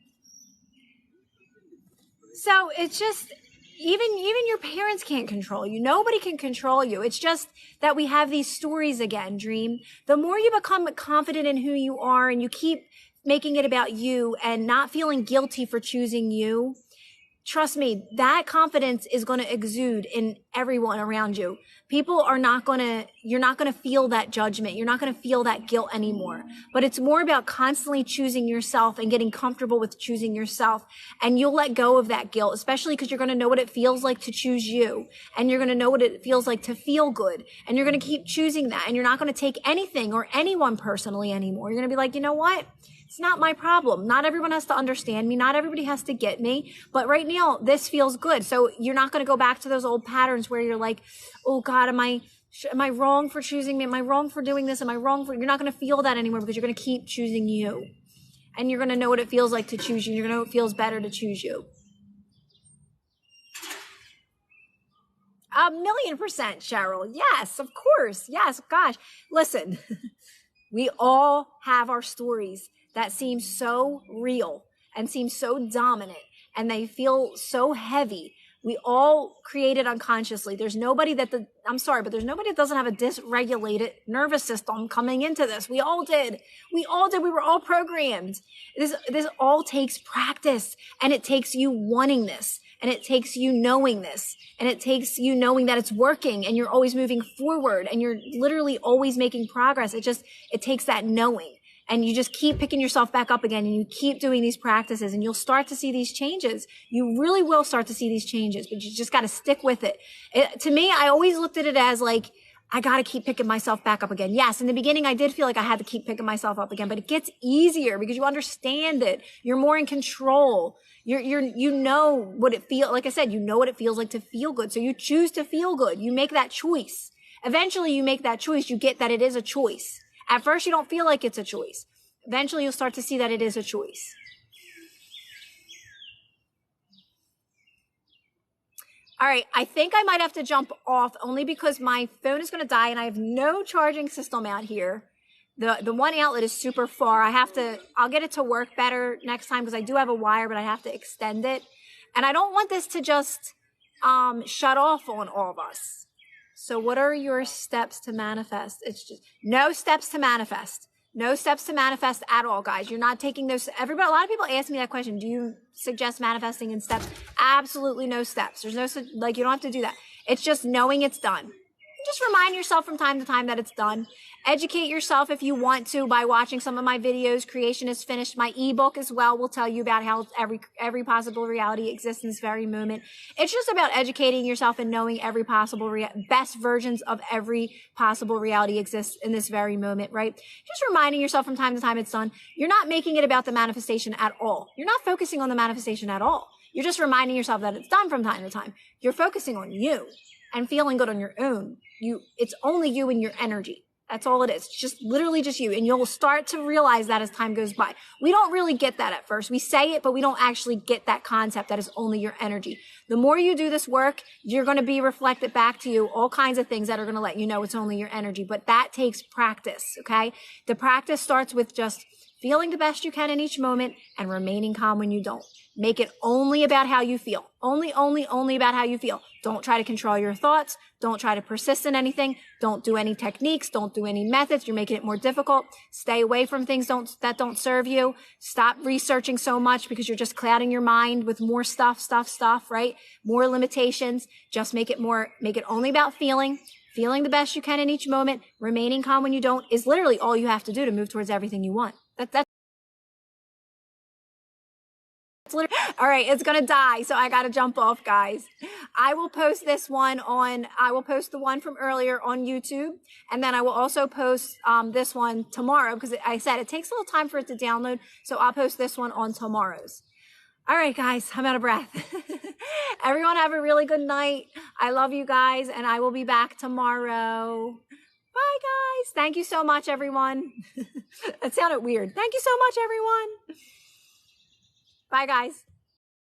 So it's just, even your parents can't control you. Nobody can control you. It's just that we have these stories again, Dream. The more you become confident in who you are and you keep making it about you and not feeling guilty for choosing you, trust me, that confidence is going to exude in everyone around you. You're not going to feel that judgment. You're not going to feel that guilt anymore. But it's more about constantly choosing yourself and getting comfortable with choosing yourself. And you'll let go of that guilt, especially because you're going to know what it feels like to choose you. And you're going to know what it feels like to feel good. And you're going to keep choosing that. And you're not going to take anything or anyone personally anymore. You're going to be like, you know what? It's not my problem. Not everyone has to understand me. Not everybody has to get me. But right now, this feels good. So you're not going to go back to those old patterns where you're like, oh God, am I wrong for choosing me? Am I wrong for doing this? You're not going to feel that anymore because you're going to keep choosing you. And you're going to know what it feels like to choose you. You're going to know it feels better to choose you. 1,000,000%, Cheryl. Yes, of course. Yes. Gosh, listen, we all have our stories that seem so real and seem so dominant and they feel so heavy. We all create it unconsciously. There's nobody that there's nobody that doesn't have a dysregulated nervous system coming into this. We all did. We were all programmed. This all takes practice and it takes you wanting this and it takes you knowing this and it takes you knowing that it's working and you're always moving forward and you're literally always making progress. It takes that knowing. And you just keep picking yourself back up again and you keep doing these practices and you'll start to see these changes. You really will start to see these changes, but you just got to stick with it. To me, I always looked at it as like, I got to keep picking myself back up again. Yes, in the beginning, I did feel like I had to keep picking myself up again, but it gets easier because you understand it. You're more in control. You know what it feels like. I said, you know what it feels like to feel good. So you choose to feel good. You make that choice. Eventually, you make that choice. You get that it is a choice. At first, you don't feel like it's a choice. Eventually, you'll start to see that it is a choice. All right, I think I might have to jump off only because my phone is going to die and I have no charging system out here. The one outlet is super far. I'll get it to work better next time because I do have a wire, but I have to extend it. And I don't want this to just shut off on all of us. So what are your steps to manifest? It's just no steps to manifest. No steps to manifest at all, guys. You're not taking those. A lot of people ask me that question. Do you suggest manifesting in steps? Absolutely no steps. There's no, like, you don't have to do that. It's just knowing it's done. Just remind yourself from time to time that it's done. Educate yourself if you want to by watching some of my videos. Creation is Finished. My ebook as well will tell you about how every possible reality exists in this very moment. It's just about educating yourself and knowing every possible best versions of every possible reality exists in this very moment, right? Just reminding yourself from time to time it's done. You're not making it about the manifestation at all. You're not focusing on the manifestation at all. You're just reminding yourself that it's done from time to time. You're focusing on you and feeling good on your own. It's only you and your energy. That's all it is. It's just literally just you. And you'll start to realize that as time goes by. We don't really get that at first. We say it, but we don't actually get that concept that is only your energy. The more you do this work, you're going to be reflected back to you all kinds of things that are going to let you know it's only your energy. But that takes practice, okay? The practice starts with just feeling the best you can in each moment and remaining calm when you don't. Make it only about how you feel. Only about how you feel. Don't try to control your thoughts. Don't try to persist in anything. Don't do any techniques. Don't do any methods. You're making it more difficult. Stay away from things that don't serve you. Stop researching so much because you're just clouding your mind with more stuff, right? More limitations. Just make it only about feeling the best you can in each moment. Remaining calm when you don't is literally all you have to do to move towards everything you want. That's all right, it's gonna die, so I gotta jump off, guys. I will post the one from earlier on YouTube, and then I will also post this one tomorrow because I said it takes a little time for it to download, so I'll post this one on tomorrow's. All right, guys, I'm out of breath. Everyone have a really good night. I love you guys, and I will be back tomorrow. Bye, guys. Thank you so much, everyone. That sounded weird. Thank you so much, everyone. Bye, guys.